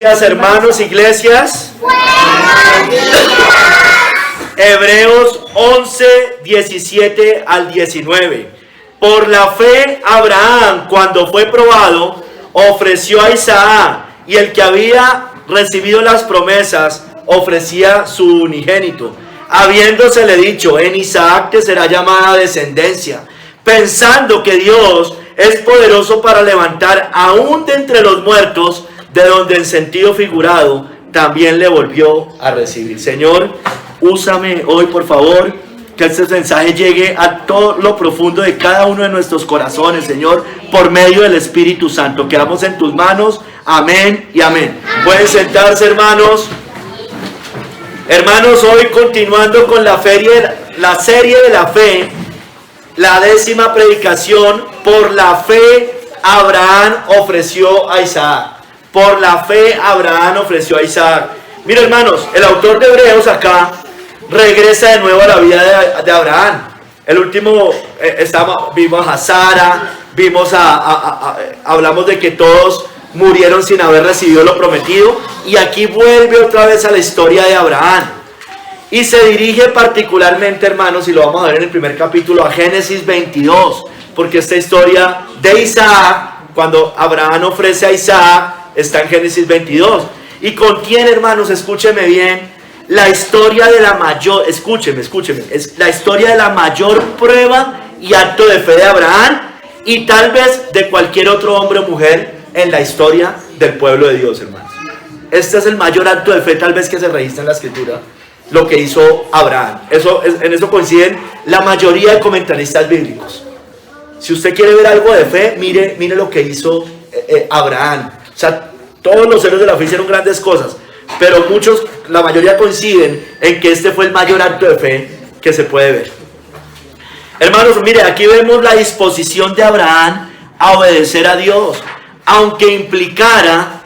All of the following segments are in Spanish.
Hermanos, iglesias. Hebreos 11, 17 al 19. Por la fe, Abraham, cuando fue probado, ofreció a Isaac, y el que había recibido las promesas ofrecía su unigénito, habiéndosele dicho: en Isaac te será llamada descendencia, pensando que Dios es poderoso para levantar aún de entre los muertos, de donde en sentido figurado también le volvió a recibir. Señor, úsame hoy, por favor, que este mensaje llegue a todo lo profundo de cada uno de nuestros corazones, Señor, por medio del Espíritu Santo. Quedamos en tus manos. Amén y amén. Pueden sentarse, hermanos. Hermanos, hoy continuando con la serie de la fe, la 10ª predicación. Por la fe, Abraham ofreció a Isaac. Por la fe, Abraham ofreció a Isaac. Mira, hermanos, el autor de Hebreos acá regresa de nuevo a la vida de Abraham. El último, vimos a Sara, hablamos de que todos murieron sin haber recibido lo prometido. Y aquí vuelve otra vez a la historia de Abraham. Y se dirige particularmente, hermanos, y lo vamos a ver en el primer capítulo, a Génesis 22. Porque esta historia de Isaac, cuando Abraham ofrece a Isaac, está en Génesis 22. Y contiene, hermanos, escúcheme bien, la historia de la mayor, escúcheme, es la historia de la mayor prueba y acto de fe de Abraham, y tal vez de cualquier otro hombre o mujer en la historia del pueblo de Dios, hermanos. Este es el mayor acto de fe tal vez que se registra en la Escritura, lo que hizo Abraham. En eso coinciden la mayoría de comentaristas bíblicos. Si usted quiere ver algo de fe, mire lo que hizo Abraham. O sea, todos los héroes de la fe hicieron grandes cosas, pero la mayoría coinciden en que este fue el mayor acto de fe que se puede ver. Hermanos, mire, aquí vemos la disposición de Abraham a obedecer a Dios, aunque implicara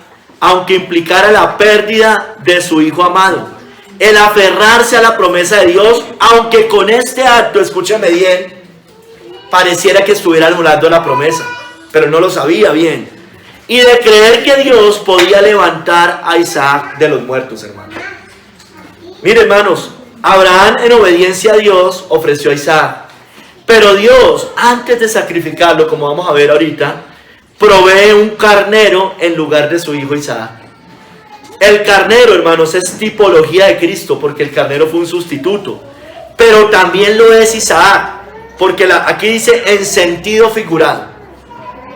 la pérdida de su hijo amado. El aferrarse a la promesa de Dios, aunque con este acto, escúchame bien, pareciera que estuviera anulando la promesa, pero no lo sabía bien. Y de creer que Dios podía levantar a Isaac de los muertos, hermanos. Mire, hermanos, Abraham, en obediencia a Dios, ofreció a Isaac. Pero Dios, antes de sacrificarlo, como vamos a ver ahorita, provee un carnero en lugar de su hijo Isaac. El carnero, hermanos, es tipología de Cristo, porque el carnero fue un sustituto. Pero también lo es Isaac, porque aquí dice en sentido figurado.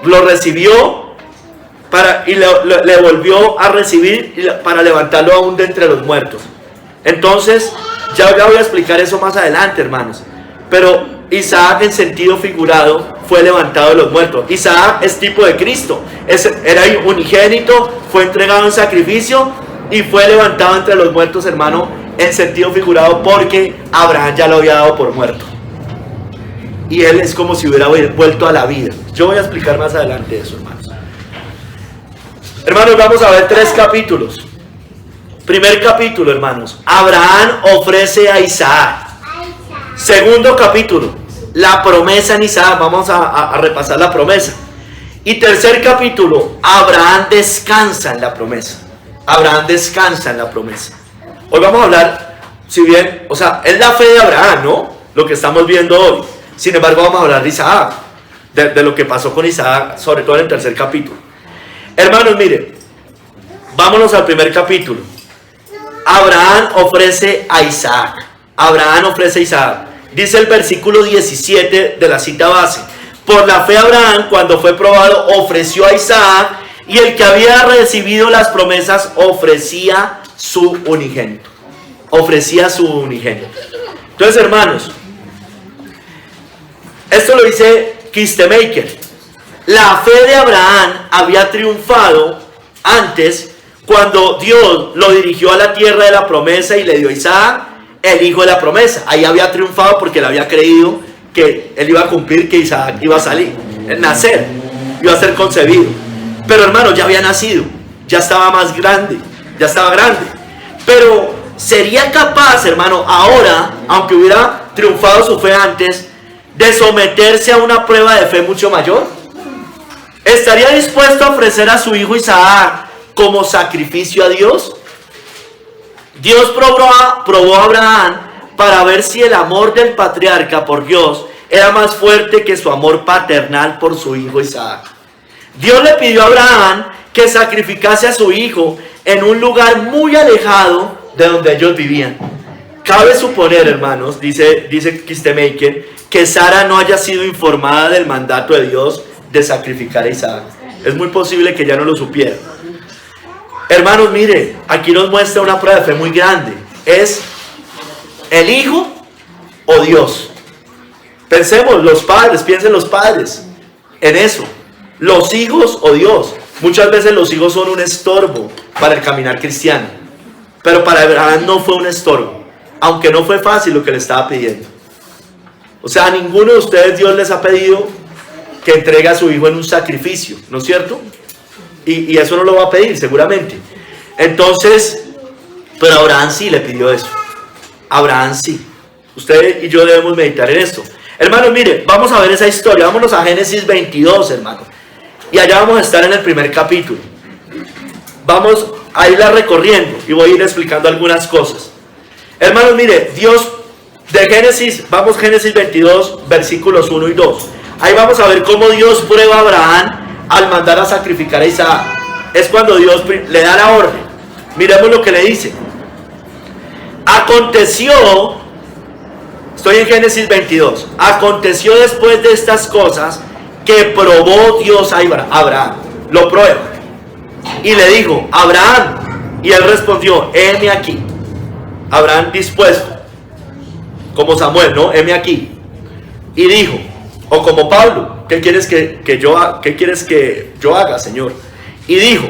Lo recibió y le volvió a recibir para levantarlo aún de entre los muertos. Entonces, ya voy a explicar eso más adelante, hermanos. Pero Isaac, en sentido figurado, fue levantado de los muertos. Isaac es tipo de Cristo. Era unigénito, fue entregado en sacrificio y fue levantado entre los muertos, hermano, en sentido figurado, porque Abraham ya lo había dado por muerto. Y él es como si hubiera vuelto a la vida. Yo voy a explicar más adelante eso, hermanos. Hermanos, vamos a ver 3 capítulos. Primer capítulo, hermanos, Abraham ofrece a Isaac. Segundo capítulo, la promesa en Isaac. Vamos a repasar la promesa. Y tercer capítulo, Abraham descansa en la promesa. Abraham descansa en la promesa. Hoy vamos a hablar, si bien, es la fe de Abraham, ¿no? Lo que estamos viendo hoy. Sin embargo, vamos a hablar de Isaac, de lo que pasó con Isaac, sobre todo en el tercer capítulo. Hermanos, mire, vámonos al primer capítulo. Abraham ofrece a Isaac. Abraham ofrece a Isaac. Dice el versículo 17 de la cita base: por la fe Abraham, cuando fue probado, ofreció a Isaac, y el que había recibido las promesas ofrecía su unigénito. Ofrecía su unigénito. Entonces, hermanos, esto lo dice Kistemaker. La fe de Abraham había triunfado antes, cuando Dios lo dirigió a la tierra de la promesa y le dio a Isaac, el hijo de la promesa. Ahí había triunfado porque él había creído que él iba a cumplir, que Isaac iba a nacer, iba a ser concebido. Pero, hermano, ya había nacido, ya estaba más grande, ya estaba grande. Pero sería capaz, hermano, ahora, aunque hubiera triunfado su fe antes, de someterse a una prueba de fe mucho mayor. ¿Estaría dispuesto a ofrecer a su hijo Isaac como sacrificio a Dios? Dios probó a Abraham para ver si el amor del patriarca por Dios era más fuerte que su amor paternal por su hijo Isaac. Dios le pidió a Abraham que sacrificase a su hijo en un lugar muy alejado de donde ellos vivían. Cabe suponer, hermanos, dice Kistemaker, que Sara no haya sido informada del mandato de Dios de sacrificar a Isaac. Es muy posible que ya no lo supiera. Hermanos, mire, aquí nos muestra una prueba de fe muy grande. ¿Es el hijo o Dios? Pensemos, los padres, piensen los padres en eso. Los hijos o Dios. Muchas veces los hijos son un estorbo para el caminar cristiano. Pero para Abraham no fue un estorbo, aunque no fue fácil lo que le estaba pidiendo. O sea, a ninguno de ustedes Dios les ha pedido que entregue a su hijo en un sacrificio, ¿no es cierto? Y eso no lo va a pedir seguramente. Entonces, pero Abraham sí le pidió eso. Abraham sí. Usted y yo debemos meditar en esto. Hermanos, mire, vamos a ver esa historia. Vámonos a Génesis 22, hermano. Y allá vamos a estar en el primer capítulo. Vamos a irla recorriendo y voy a ir explicando algunas cosas. Hermanos, mire, Dios de Génesis, vamos Génesis 22, versículos 1 y 2. Ahí vamos a ver cómo Dios prueba a Abraham al mandar a sacrificar a Isaac. Es cuando Dios le da la orden. Miremos lo que le dice. Aconteció, estoy en Génesis 22, aconteció después de estas cosas que probó Dios a Abraham. Lo prueba. Y le dijo, Abraham. Y él respondió, heme aquí. Abraham dispuesto. Como Samuel, ¿no? Heme aquí. Y dijo, o como Pablo, ¿qué quieres que yo haga, Señor? Y dijo,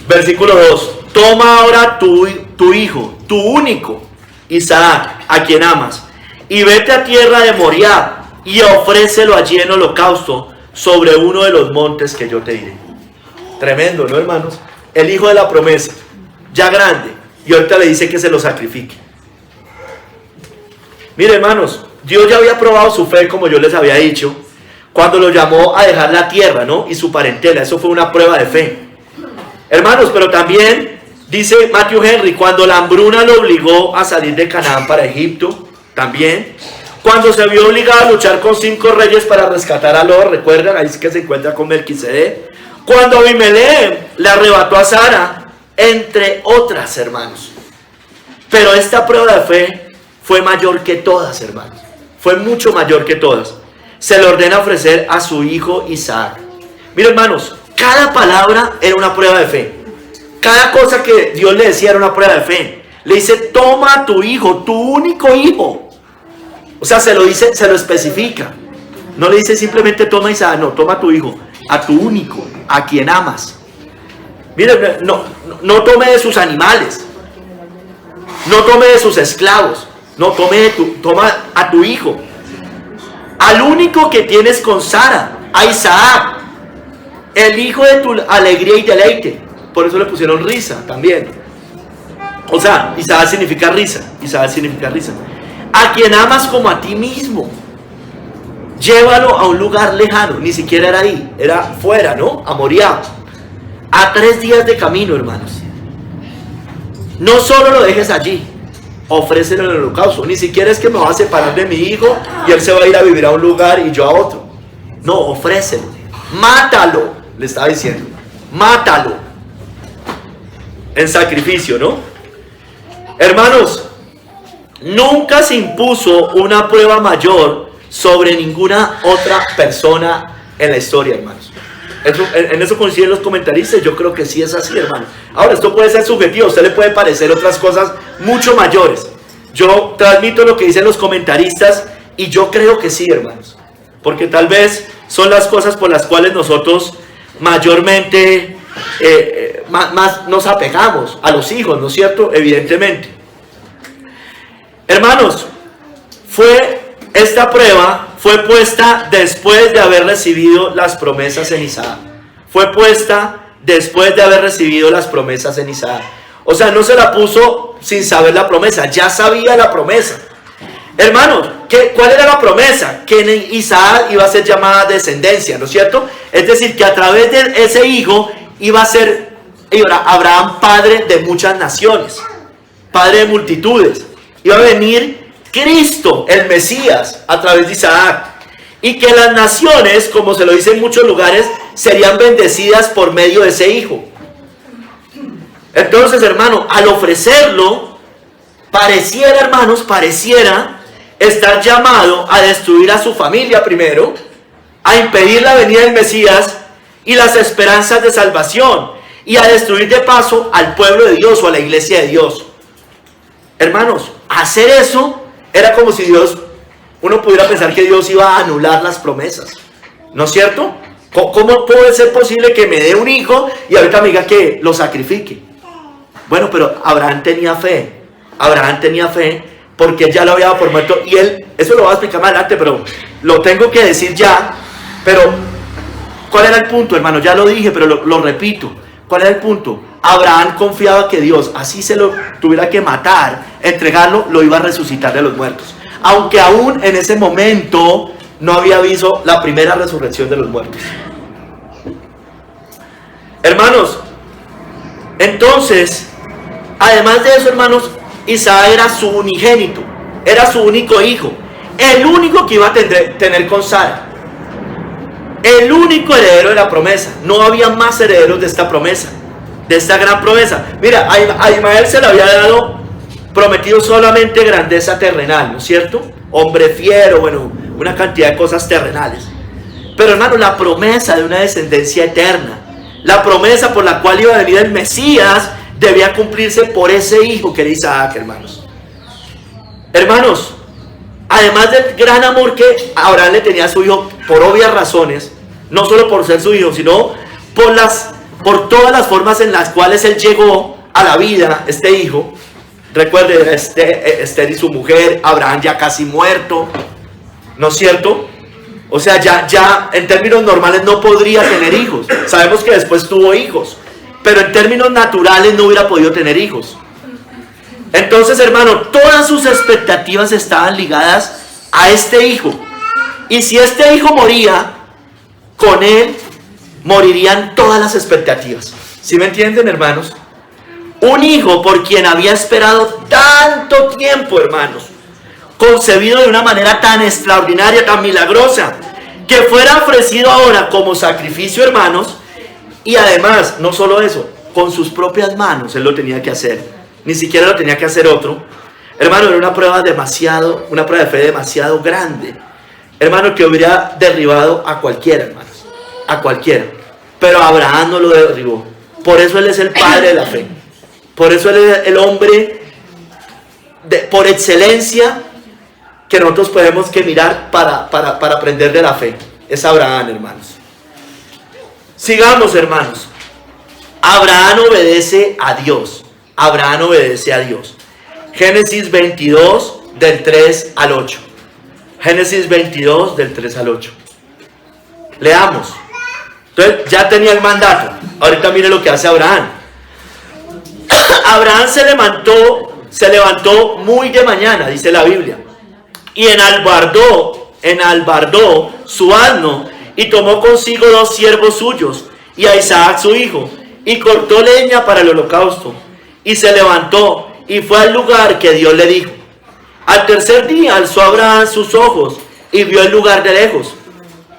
versículo 2, toma ahora tu hijo, tu único, Isaac, a quien amas, y vete a tierra de Moriah, y ofrécelo allí en holocausto sobre uno de los montes que yo te diré. Tremendo, ¿no, hermanos? El hijo de la promesa, ya grande, y ahorita le dice que se lo sacrifique. Mire, hermanos, Dios ya había probado su fe, como yo les había dicho, cuando lo llamó a dejar la tierra, ¿no? Y su parentela. Eso fue una prueba de fe. Hermanos, pero también dice Matthew Henry, cuando la hambruna lo obligó a salir de Canaán para Egipto, también. Cuando se vio obligado a luchar con 5 reyes para rescatar a Lot, recuerdan, ahí es que se encuentra con Melquisedec. Cuando Abimelech le arrebató a Sara, entre otras, hermanos. Pero esta prueba de fe fue mayor que todas, hermanos. Fue mucho mayor que todas. Se le ordena ofrecer a su hijo Isaac. Mira, hermanos, cada palabra era una prueba de fe. Cada cosa que Dios le decía era una prueba de fe. Le dice, toma a tu hijo, tu único hijo. O sea, se lo dice, se lo especifica. No le dice simplemente toma a Isaac, no, toma a tu hijo, a tu único, a quien amas. Mira, no tome de sus animales. No tome de sus esclavos. No, toma a tu hijo, al único que tienes con Sara, a Isaac, el hijo de tu alegría y deleite. Por eso le pusieron risa también. O sea, Isaac significa risa. Isaac significa risa. A quien amas como a ti mismo. Llévalo a un lugar lejano. Ni siquiera era ahí, era fuera, ¿no? A Moriah. A 3 días de camino, hermanos. No solo lo dejes allí, ofrécelo en el holocausto. Ni siquiera es que me va a separar de mi hijo y él se va a ir a vivir a un lugar y yo a otro. No, ofrécelo. Mátalo, le estaba diciendo. Mátalo. En sacrificio, ¿no? Hermanos, nunca se impuso una prueba mayor sobre ninguna otra persona en la historia, hermanos. En eso coinciden los comentaristas. Yo creo que sí es así, hermano. Ahora, esto puede ser subjetivo. A usted le puede parecer otras cosas mucho mayores. Yo transmito lo que dicen los comentaristas y yo creo que sí, hermanos. Porque tal vez son las cosas por las cuales nosotros mayormente más nos apegamos a los hijos, ¿no es cierto? Evidentemente. Hermanos, esta prueba fue puesta después de haber recibido las promesas en Isaac. Fue puesta después de haber recibido las promesas en Isaac. O sea, no se la puso sin saber la promesa, ya sabía la promesa. Hermanos, ¿cuál era la promesa? Que en Isaac iba a ser llamada descendencia, ¿no es cierto? Es decir, que a través de ese hijo iba a ser Abraham padre de muchas naciones, padre de multitudes. Iba a venir Cristo, el Mesías, a través de Isaac. Y que las naciones, como se lo dice en muchos lugares, serían bendecidas por medio de ese hijo. Entonces, hermano, al ofrecerlo, pareciera, hermanos, estar llamado a destruir a su familia primero, a impedir la venida del Mesías y las esperanzas de salvación, y a destruir de paso al pueblo de Dios o a la iglesia de Dios. Hermanos, hacer eso era como si uno pudiera pensar que Dios iba a anular las promesas, ¿no es cierto? ¿Cómo puede ser posible que me dé un hijo y ahorita me diga que lo sacrifique? Bueno, pero Abraham tenía fe porque él ya lo había dado por muerto, y eso lo voy a explicar más adelante, pero lo tengo que decir ya. Pero ¿cuál era el punto, hermano? Ya lo dije, pero lo repito. ¿Cuál era el punto? Abraham confiaba que Dios, así se lo tuviera que matar, entregarlo, lo iba a resucitar de los muertos. Aunque aún en ese momento no había visto la primera resurrección de los muertos. Hermanos, entonces, además de eso, hermanos, Isaac era su unigénito, era su único hijo, el único que iba a tener con Sara, el único heredero de la promesa. No había más herederos de esta promesa, de esta gran promesa. Mira, a Ismael se le había dado prometido solamente grandeza terrenal, ¿no es cierto? Hombre fiero, bueno, una cantidad de cosas terrenales. Pero, hermano, la promesa de una descendencia eterna, la promesa por la cual iba a venir el Mesías, debía cumplirse por ese hijo que era Isaac, hermanos. Hermanos, además del gran amor que Abraham le tenía a su hijo, por obvias razones, no solo por ser su hijo, sino por todas las formas en las cuales él llegó a la vida, este hijo. Recuerde, Esther y su mujer, Abraham ya casi muerto, ¿no es cierto? O sea, ya en términos normales no podría tener hijos. Sabemos que después tuvo hijos, pero en términos naturales no hubiera podido tener hijos. Entonces, hermano, todas sus expectativas estaban ligadas a este hijo. Y si este hijo moría, con él morirían todas las expectativas. ¿Sí me entienden, hermanos? Un hijo por quien había esperado tanto tiempo, hermanos, concebido de una manera tan extraordinaria, tan milagrosa, que fuera ofrecido ahora como sacrificio, hermanos. Y además, no solo eso, con sus propias manos él lo tenía que hacer, ni siquiera lo tenía que hacer otro. Hermano, era una prueba de fe demasiado grande, hermano, que hubiera derribado a cualquiera, hermanos, a cualquiera. Pero Abraham no lo derribó. Por eso él es el padre de la fe, por eso él es el hombre por excelencia que nosotros podemos que mirar para aprender de la fe. Es Abraham, hermanos. Sigamos, hermanos. Abraham obedece a Dios. Abraham obedece a Dios. Génesis 22, del 3 al 8. Génesis 22, del 3 al 8. Leamos. Entonces, ya tenía el mandato. Ahorita mire lo que hace Abraham. Abraham se levantó muy de mañana, dice la Biblia, y enalbardó su asno, y tomó consigo 2 siervos suyos, y a Isaac su hijo, y cortó leña para el holocausto, y se levantó, y fue al lugar que Dios le dijo. Al tercer día alzó Abraham sus ojos, y vio el lugar de lejos.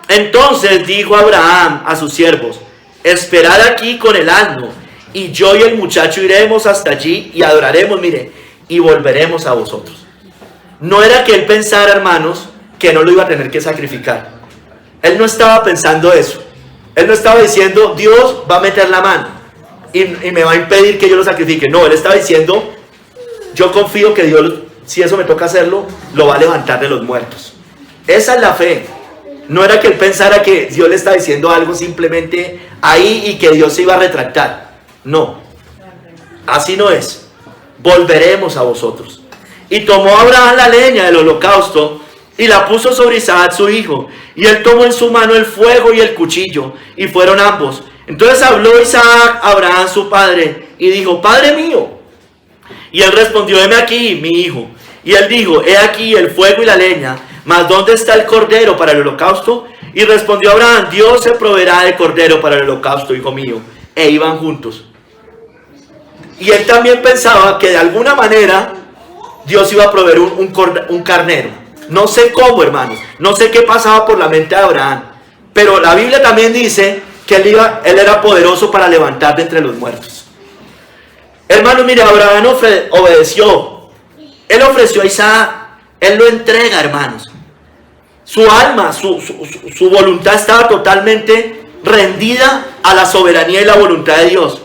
Entonces dijo Abraham a sus siervos: esperad aquí con el asno, y yo y el muchacho iremos hasta allí, y adoraremos, mire, y volveremos a vosotros. No era que él pensara, hermanos, que no lo iba a tener que sacrificar. Él no estaba pensando eso. Él no estaba diciendo: Dios va a meter la mano y me va a impedir que yo lo sacrifique. No, él estaba diciendo: yo confío que Dios, si eso me toca hacerlo, lo va a levantar de los muertos. Esa es la fe. No era que él pensara que Dios le estaba diciendo algo simplemente ahí y que Dios se iba a retractar. No, así no es. Volveremos a vosotros. Y tomó Abraham la leña del holocausto y la puso sobre Isaac su hijo, y él tomó en su mano el fuego y el cuchillo, y fueron ambos. Entonces habló Isaac a Abraham su padre, y dijo: Padre mío. Y él respondió: heme aquí, mi hijo. Y él dijo: he aquí el fuego y la leña, mas ¿dónde está el cordero para el holocausto? Y respondió Abraham: Dios se proveerá de cordero para el holocausto, hijo mío. E iban juntos. Y él también pensaba que de alguna manera Dios iba a proveer un carnero. No sé cómo, hermanos, no sé qué pasaba por la mente de Abraham, pero la Biblia también dice que él era poderoso para levantar de entre los muertos. Hermanos, mire, Abraham obedeció. Él ofreció a Isaac, él lo entrega, hermanos. Su alma, su voluntad estaba totalmente rendida a la soberanía y la voluntad de Dios.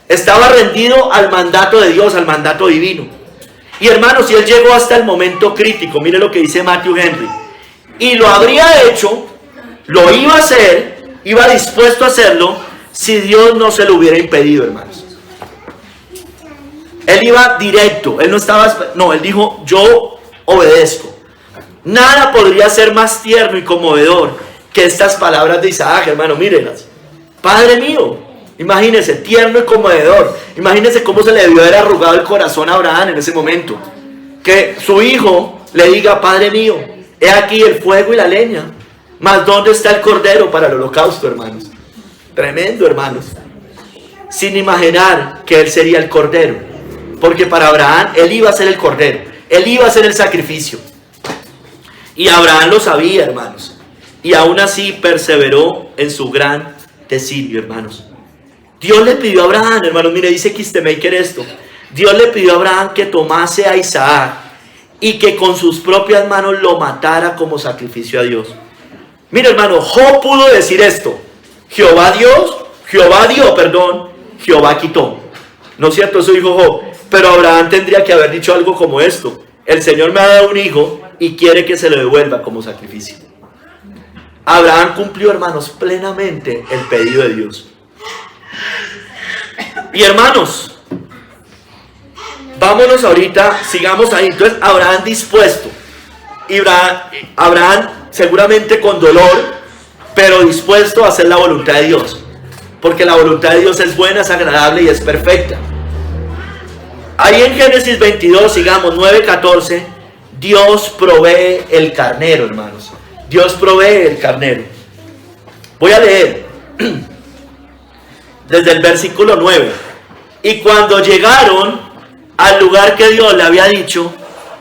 Estaba rendido al mandato de Dios, al mandato divino. Y hermanos, si él llegó hasta el momento crítico, mire lo que dice Matthew Henry, y lo habría hecho, lo iba a hacer, iba dispuesto a hacerlo, si Dios no se lo hubiera impedido, hermanos. Él iba directo, él no estaba, no, él dijo, yo obedezco. Nada podría ser más tierno y conmovedor que estas palabras de Isaac, hermano, mírenlas. Padre mío, imagínense, tierno y conmovedor. Imagínense cómo se le debió haber arrugado el corazón a Abraham en ese momento. Que su hijo le diga, Padre mío, he aquí el fuego y la leña, mas ¿dónde está el cordero para el holocausto, hermanos? Tremendo, hermanos. Sin imaginar que él sería el cordero. Porque para Abraham, él iba a ser el cordero. Él iba a ser el sacrificio. Y Abraham lo sabía, hermanos. Y aún así perseveró en su gran designio, hermanos. Dios le pidió a Abraham, hermanos, mire, dice Kistemaker esto. Dios le pidió a Abraham que tomase a Isaac y que con sus propias manos lo matara como sacrificio a Dios. Mire, hermano, Job pudo decir esto. Jehová dio, Jehová quitó. ¿No es cierto? Eso dijo Job. Pero Abraham tendría que haber dicho algo como esto. El Señor me ha dado un hijo y quiere que se lo devuelva como sacrificio. Abraham cumplió, hermanos, plenamente el pedido de Dios. Y hermanos, vámonos ahorita, sigamos ahí. Entonces, Abraham dispuesto. Y Abraham seguramente con dolor, pero dispuesto a hacer la voluntad de Dios. Porque la voluntad de Dios es buena, es agradable y es perfecta. Ahí en Génesis 22, sigamos, 9:14, Dios provee el carnero, hermanos. Dios provee el carnero. Voy a leer desde el versículo 9. Y cuando llegaron al lugar que Dios le había dicho,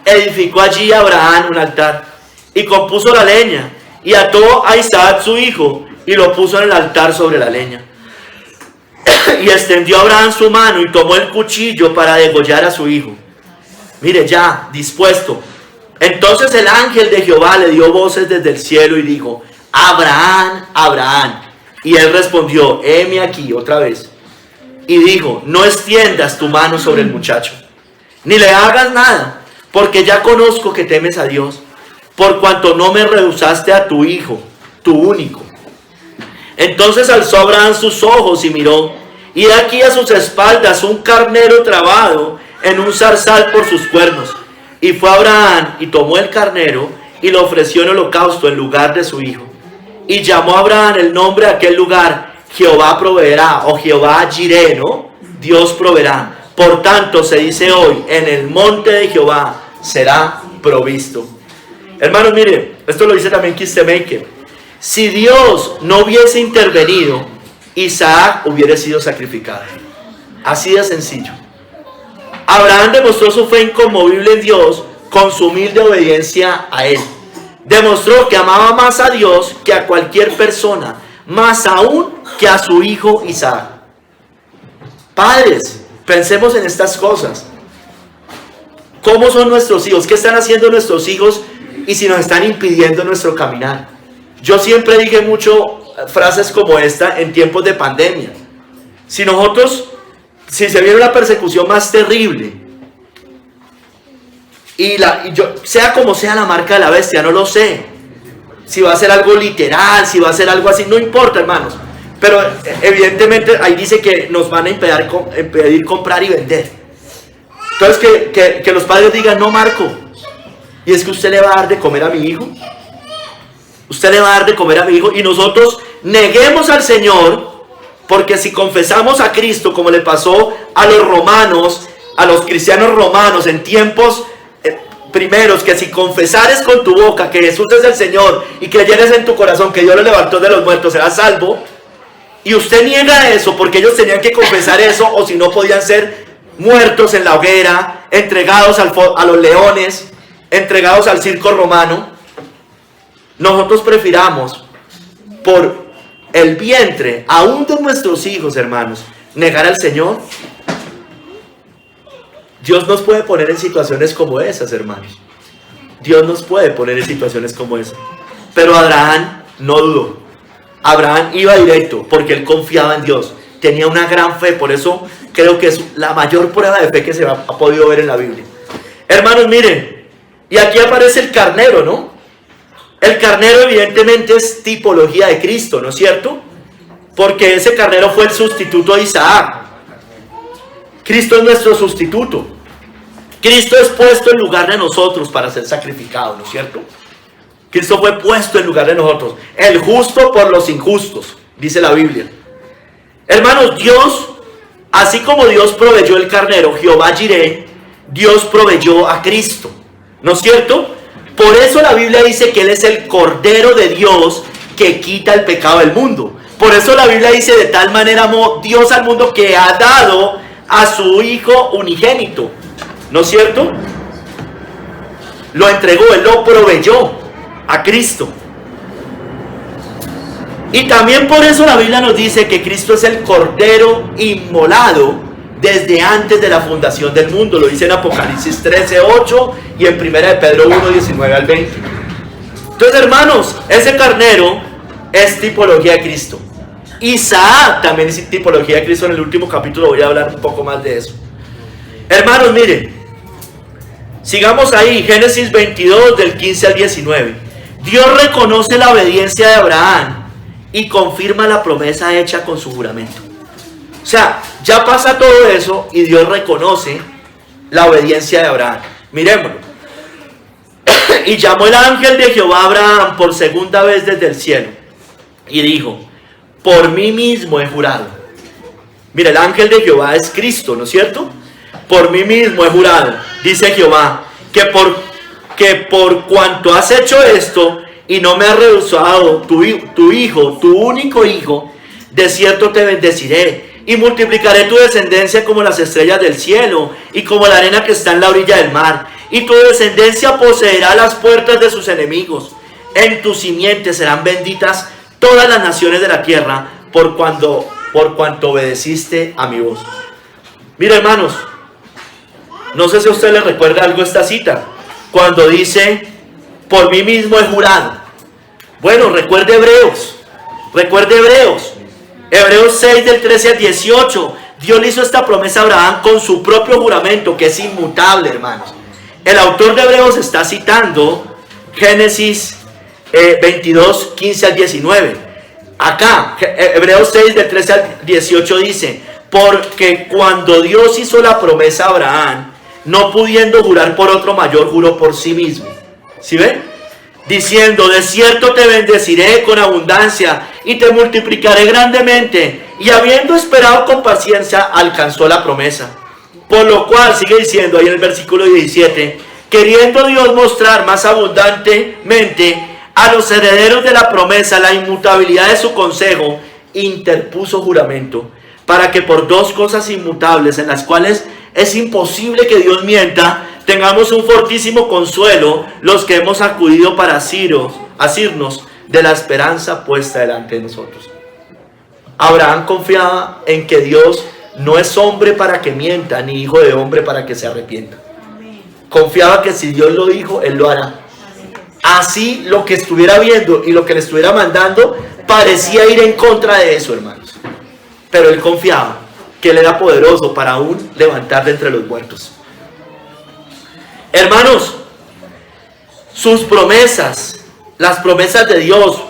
edificó allí Abraham un altar y compuso la leña y ató a Isaac su hijo y lo puso en el altar sobre la leña. Y extendió Abraham su mano y tomó el cuchillo para degollar a su hijo. Mire, ya, dispuesto. Entonces el ángel de Jehová le dio voces desde el cielo y dijo, Abraham, Abraham. Y él respondió, heme aquí, otra vez. Y dijo, no extiendas tu mano sobre el muchacho, ni le hagas nada, porque ya conozco que temes a Dios, por cuanto no me rehusaste a tu hijo, tu único. Entonces alzó Abraham sus ojos y miró, y de aquí a sus espaldas un carnero trabado en un zarzal por sus cuernos. Y fue Abraham y tomó el carnero y lo ofreció en holocausto en lugar de su hijo. Y llamó a Abraham el nombre de aquel lugar, Jehová proveerá, o Jehová Jireh, ¿no? Dios proveerá. Por tanto se dice hoy, en el monte de Jehová será provisto. Hermanos, mire, esto lo dice también Kistemaker. Si Dios no hubiese intervenido, Isaac hubiera sido sacrificado. Así de sencillo. Abraham demostró su fe inconmovible en Dios con su humilde obediencia a Él. Demostró que amaba más a Dios que a cualquier persona, más aún que a su hijo Isaac. Padres, pensemos en estas cosas. ¿Cómo son nuestros hijos? ¿Qué están haciendo nuestros hijos? Y si nos están impidiendo nuestro caminar. Yo siempre dije mucho frases como esta en tiempos de pandemia. Si se viene una persecución más terrible, sea como sea la marca de la bestia, no lo sé. Si va a ser algo literal, si va a ser algo así, no importa, hermanos. Pero evidentemente ahí dice que nos van a impedir comprar y vender. Entonces que los padres digan, no, Marco, y es que usted le va a dar de comer a mi hijo. Usted le va a dar de comer a mi hijo. Y nosotros neguemos al Señor, porque si confesamos a Cristo, como le pasó a los romanos, a los cristianos romanos en tiempos primeros, que si confesares con tu boca que Jesús es el Señor y creyeres en tu corazón que Dios lo levantó de los muertos, serás salvo. Y usted niega eso porque ellos tenían que confesar eso, o si no podían ser muertos en la hoguera, entregados a los leones, entregados al circo romano, nosotros prefiramos por el vientre, aún de nuestros hijos, hermanos, negar al Señor. Dios nos puede poner en situaciones como esas, hermanos. Dios nos puede poner en situaciones como esas. Pero Abraham no dudó. Abraham iba directo porque él confiaba en Dios. Tenía una gran fe. Por eso creo que es la mayor prueba de fe que se ha podido ver en la Biblia. Hermanos, miren. Y aquí aparece el carnero, ¿no? El carnero evidentemente es tipología de Cristo, ¿no es cierto? Porque ese carnero fue el sustituto de Isaac. Cristo es nuestro sustituto. Cristo es puesto en lugar de nosotros para ser sacrificado, ¿no es cierto? Cristo fue puesto en lugar de nosotros. El justo por los injustos, dice la Biblia. Hermanos, Dios, así como Dios proveyó el carnero, Jehová Jireh, Dios proveyó a Cristo, ¿no es cierto? Por eso la Biblia dice que Él es el Cordero de Dios que quita el pecado del mundo. Por eso la Biblia dice: de tal manera amó Dios al mundo que ha dado a su Hijo unigénito, ¿no es cierto? Lo entregó, Él lo proveyó a Cristo. Y también por eso la Biblia nos dice que Cristo es el Cordero inmolado desde antes de la fundación del mundo. Lo dice en Apocalipsis 13:8 y en 1 de Pedro 1:19 al 20. Entonces, hermanos, ese carnero es tipología de Cristo. Isaac también es tipología de Cristo. En el último capítulo voy a hablar un poco más de eso. Hermanos, miren, sigamos ahí, Génesis 22 del 15 al 19. Dios reconoce la obediencia de Abraham y confirma la promesa hecha con su juramento. O sea, ya pasa todo eso y Dios reconoce la obediencia de Abraham. Miremoslo. Y llamó el ángel de Jehová a Abraham por segunda vez desde el cielo y dijo: por mí mismo he jurado. Mira, el ángel de Jehová es Cristo, ¿no es cierto? Por mí mismo he jurado, dice Jehová, que por cuanto has hecho esto y no me has rehusado tu hijo, tu único hijo, de cierto te bendeciré y multiplicaré tu descendencia como las estrellas del cielo y como la arena que está en la orilla del mar. Y tu descendencia poseerá las puertas de sus enemigos. En tu simiente serán benditas todas las naciones de la tierra, por cuanto obedeciste a mi voz. Mira, hermanos, no sé si a usted le recuerda algo esta cita, cuando dice: por mí mismo he jurado. Bueno, recuerde Hebreos. Hebreos 6 del 13 al 18. Dios le hizo esta promesa a Abraham con su propio juramento, que es inmutable, hermanos. El autor de Hebreos está citando Génesis 22, 15 al 19. Acá, Hebreos 6 del 13 al 18 dice: porque cuando Dios hizo la promesa a Abraham, no pudiendo jurar por otro mayor, juró por sí mismo. ¿Sí ven? Diciendo: de cierto te bendeciré con abundancia y te multiplicaré grandemente. Y habiendo esperado con paciencia, alcanzó la promesa. Por lo cual, sigue diciendo ahí en el versículo 17, queriendo Dios mostrar más abundantemente a los herederos de la promesa la inmutabilidad de su consejo, interpuso juramento, para que por dos cosas inmutables, en las cuales es imposible que Dios mienta, tengamos un fortísimo consuelo los que hemos acudido para asirnos de la esperanza puesta delante de nosotros. Abraham confiaba en que Dios no es hombre para que mienta, ni hijo de hombre para que se arrepienta. Confiaba que si Dios lo dijo, Él lo hará. Así lo que estuviera viendo y lo que le estuviera mandando parecía ir en contra de eso, hermanos. Pero él confiaba que Él era poderoso para aún levantar de entre los muertos. Hermanos, sus promesas, las promesas de Dios,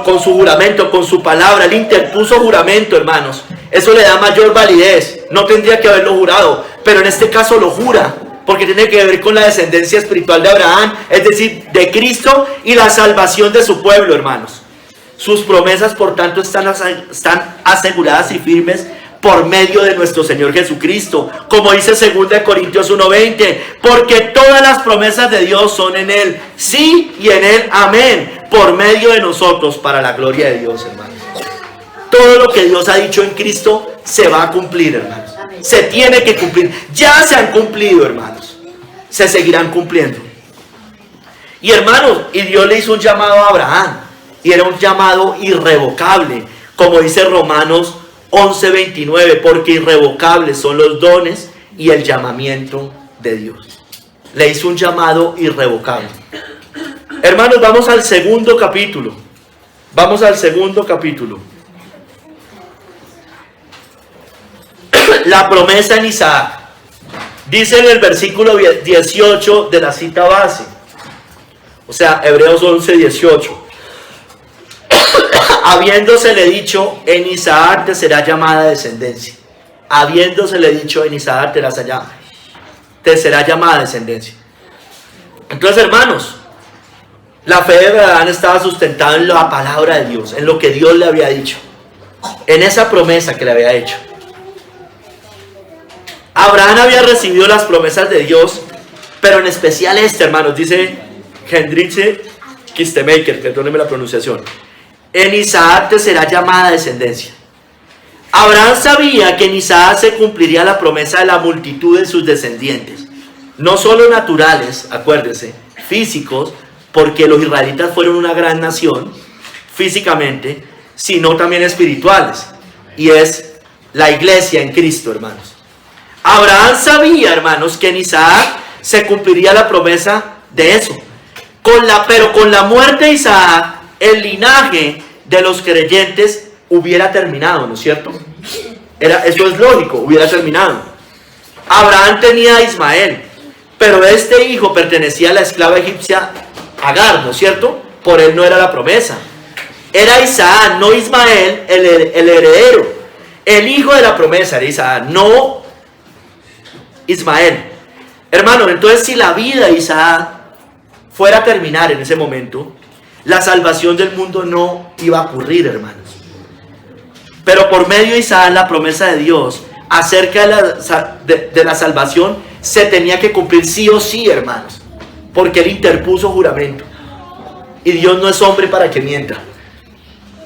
con su juramento, con su palabra, Él interpuso juramento, hermanos. Eso le da mayor validez. No tendría que haberlo jurado, pero en este caso lo jura, porque tiene que ver con la descendencia espiritual de Abraham, es decir, de Cristo y la salvación de su pueblo, hermanos. Sus promesas, por tanto, están aseguradas y firmes por medio de nuestro Señor Jesucristo, como dice 2 Corintios 1:20, porque todas las promesas de Dios son en Él, sí, y en Él, amén, por medio de nosotros, para la gloria de Dios, hermanos. Todo lo que Dios ha dicho en Cristo se va a cumplir, hermanos. Se tiene que cumplir. Ya se han cumplido, hermanos. Se seguirán cumpliendo. Y hermanos, y Dios le hizo un llamado a Abraham. Y era un llamado irrevocable. Como dice Romanos 11:29. Porque irrevocables son los dones y el llamamiento de Dios. Le hizo un llamado irrevocable. Hermanos, vamos al segundo capítulo. Vamos al segundo capítulo. La promesa en Isaac. Dice en el versículo 18 de la cita base. O sea, Hebreos 11:18. Habiéndosele dicho, en Isaac te será llamada descendencia. Habiéndosele dicho, en Isaac te será llamada descendencia. Entonces, hermanos, la fe de Abraham estaba sustentada en la palabra de Dios, en lo que Dios le había dicho, en esa promesa que le había hecho. Abraham había recibido las promesas de Dios, pero en especial hermanos, dice Hendrickse Kistemaker, perdónenme la pronunciación. En Isaac te será llamada descendencia. Abraham sabía que en Isaac se cumpliría la promesa de la multitud de sus descendientes. No solo naturales, acuérdense, físicos, porque los israelitas fueron una gran nación físicamente, sino también espirituales. Y es la iglesia en Cristo, hermanos. Abraham sabía, hermanos, que en Isaac se cumpliría la promesa de eso. Pero con la muerte de Isaac, el linaje de los creyentes hubiera terminado, ¿no es cierto? Eso es lógico, hubiera terminado. Abraham tenía a Ismael, pero este hijo pertenecía a la esclava egipcia Agar, ¿no es cierto? Por él no era la promesa. Era Isaac, no Ismael, el heredero. El hijo de la promesa era Isaac, no Ismael. Hermanos, entonces si la vida de Isaac fuera a terminar en ese momento, la salvación del mundo no iba a ocurrir, hermanos. Pero por medio de Isaac, la promesa de Dios acerca de la salvación se tenía que cumplir sí o sí, hermanos. Porque él interpuso juramento. Y Dios no es hombre para que mienta.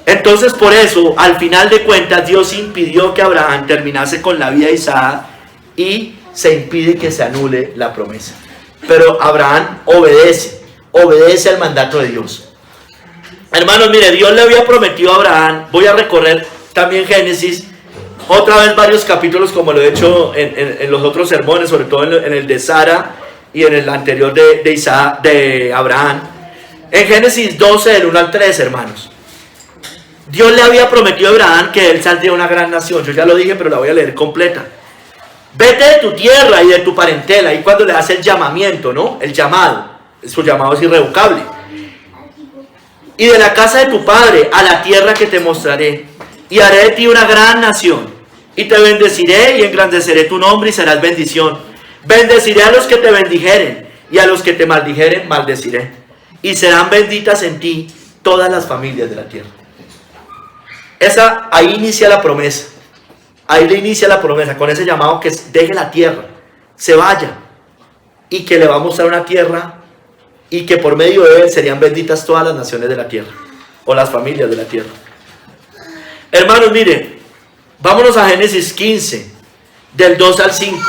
Entonces por eso, al final de cuentas, Dios impidió que Abraham terminase con la vida de Isaac y se impide que se anule la promesa. Pero Abraham obedece al mandato de Dios. Hermanos, mire, Dios le había prometido a Abraham, voy a recorrer también Génesis, otra vez varios capítulos como lo he hecho en los otros sermones, sobre todo en el de Sara y en el anterior de Abraham. En Génesis 12, del 1 al 3, hermanos. Dios le había prometido a Abraham que él saldría una gran nación. Yo ya lo dije, pero la voy a leer completa. Vete de tu tierra y de tu parentela. Y cuando le hace el llamamiento, ¿no? El llamado. Su llamado es irrevocable. Y de la casa de tu padre a la tierra que te mostraré. Y haré de ti una gran nación. Y te bendeciré y engrandeceré tu nombre y serás bendición. Bendeciré a los que te bendijeren. Y a los que te maldijeren, maldeciré. Y serán benditas en ti todas las familias de la tierra. Ahí inicia la promesa. Ahí le inicia la promesa con ese llamado que deje la tierra, se vaya y que le va a mostrar una tierra y que por medio de él serían benditas todas las naciones de la tierra o las familias de la tierra. Hermanos, miren, vámonos a Génesis 15, del 2 al 5.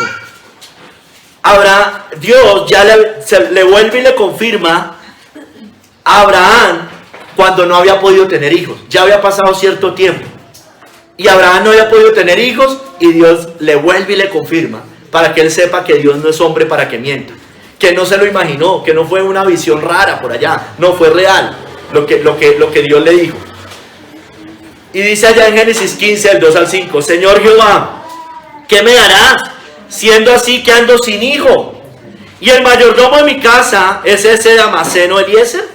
Dios ya le vuelve y le confirma a Abraham cuando no había podido tener hijos. Ya había pasado cierto tiempo. Y Abraham no había podido tener hijos y Dios le vuelve y le confirma para que él sepa que Dios no es hombre para que mienta, que no se lo imaginó, que no fue una visión rara por allá, no fue real lo que Dios le dijo. Y dice allá en Génesis 15, del 2 al 5, Señor Jehová, ¿qué me darás siendo así que ando sin hijo? Y el mayordomo de mi casa es ese Damaseno Eliezer.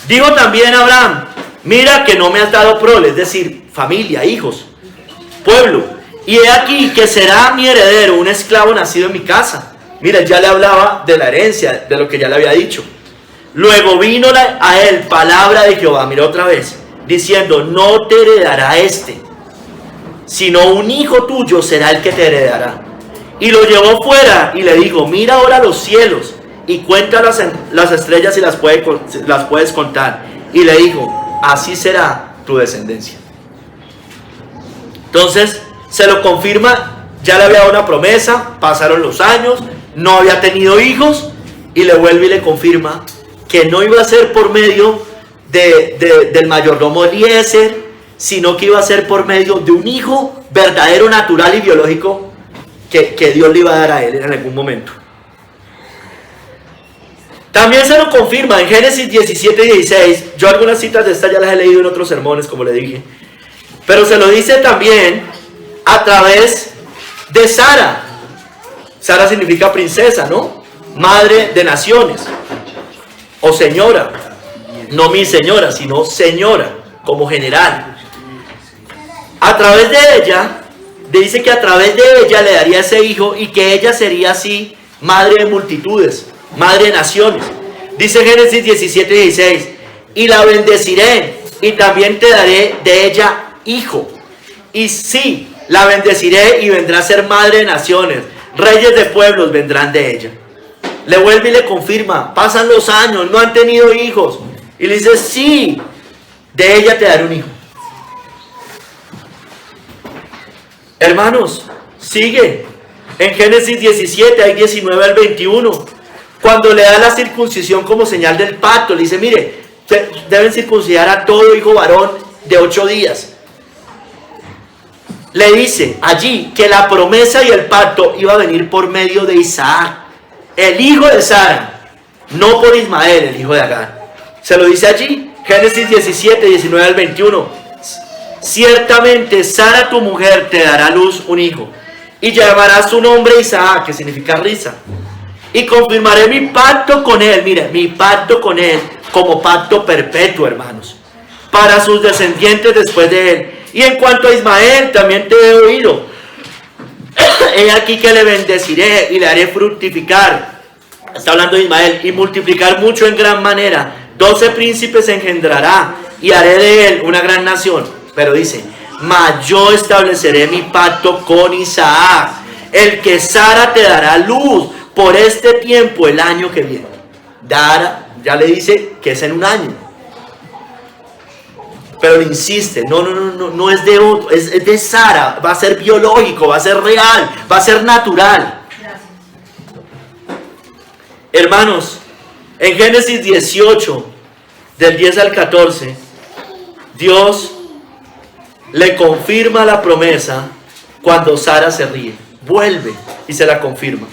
Dijo también Abraham, mira que no me has dado prole, es decir, familia, hijos, pueblo, y he aquí que será mi heredero un esclavo nacido en mi casa. Mira, ya le hablaba de la herencia, de lo que ya le había dicho. Luego vino a él palabra de Jehová, mira otra vez, diciendo, no te heredará sino un hijo tuyo será el que te heredará. Y lo llevó fuera y le dijo, mira ahora los cielos y cuenta las estrellas y las puedes contar. Y le dijo, así será tu descendencia. Entonces se lo confirma Ya le había dado una promesa, pasaron los años, no había tenido hijos, y le vuelve y le confirma que no iba a ser por medio del mayordomo Eliezer, sino que iba a ser por medio de un hijo verdadero, natural y biológico que Dios le iba a dar a él en algún momento. También se lo confirma en Génesis 17:16. Yo algunas citas de estas ya las he leído en otros sermones, como le dije, pero se lo dice también a través de Sara. Sara significa princesa, ¿no? Madre de naciones, o señora, no mi señora, sino señora, como general. A través de ella, dice que a través de ella le daría ese hijo y que ella sería así madre de multitudes, madre de naciones. Dice Génesis 17:16, y la bendeciré y también te daré de ella hijo. Y sí, la bendeciré y vendrá a ser madre de naciones, reyes de pueblos vendrán de ella. Le vuelve y le confirma, pasan los años, no han tenido hijos, y le dice, sí, de ella te daré un hijo. Hermanos, sigue. En Génesis 17, hay 19 al 21. Cuando le da la circuncisión como señal del pacto, le dice, mire, deben circuncidar a todo hijo varón de 8 días. Le dice allí que la promesa y el pacto iba a venir por medio de Isaac, el hijo de Sara, no por Ismael, el hijo de Agar. Se lo dice allí, Génesis 17, 19 al 21. Ciertamente Sara tu mujer te dará a luz un hijo, y llamarás su nombre Isaac, que significa risa. Y confirmaré mi pacto con él, mire, mi pacto con él, como pacto perpetuo, hermanos, para sus descendientes después de él. Y en cuanto a Ismael, también te he oído. He aquí que le bendeciré y le haré fructificar. Está hablando de Ismael. Y multiplicar mucho en gran manera. 12 príncipes engendrará y haré de él una gran nación. Pero dice, mas yo estableceré mi pacto con Isaac, el que Sara te dará luz por este tiempo el año que viene. Ya le dice que es en un año. Pero le insiste, no es de otro, es de Sara, va a ser biológico, va a ser real, va a ser natural. Hermanos, en Génesis 18, del 10 al 14, Dios le confirma la promesa cuando Sara se ríe. Vuelve y se la confirma.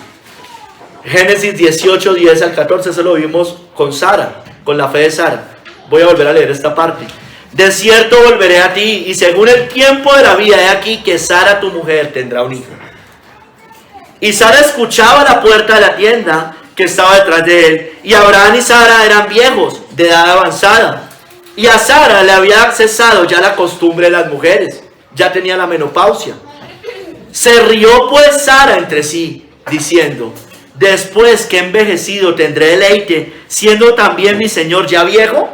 Génesis 18, 10 al 14, eso lo vimos con Sara, con la fe de Sara. Voy a volver a leer esta parte. De cierto volveré a ti, y según el tiempo de la vida, he aquí que Sara tu mujer tendrá un hijo. Y Sara escuchaba a la puerta de la tienda que estaba detrás de él, y Abraham y Sara eran viejos, de edad avanzada, y a Sara le había cesado ya la costumbre de las mujeres, ya tenía la menopausia. Se rió pues Sara entre sí, diciendo, después que he envejecido tendré deleite, siendo también mi señor ya viejo.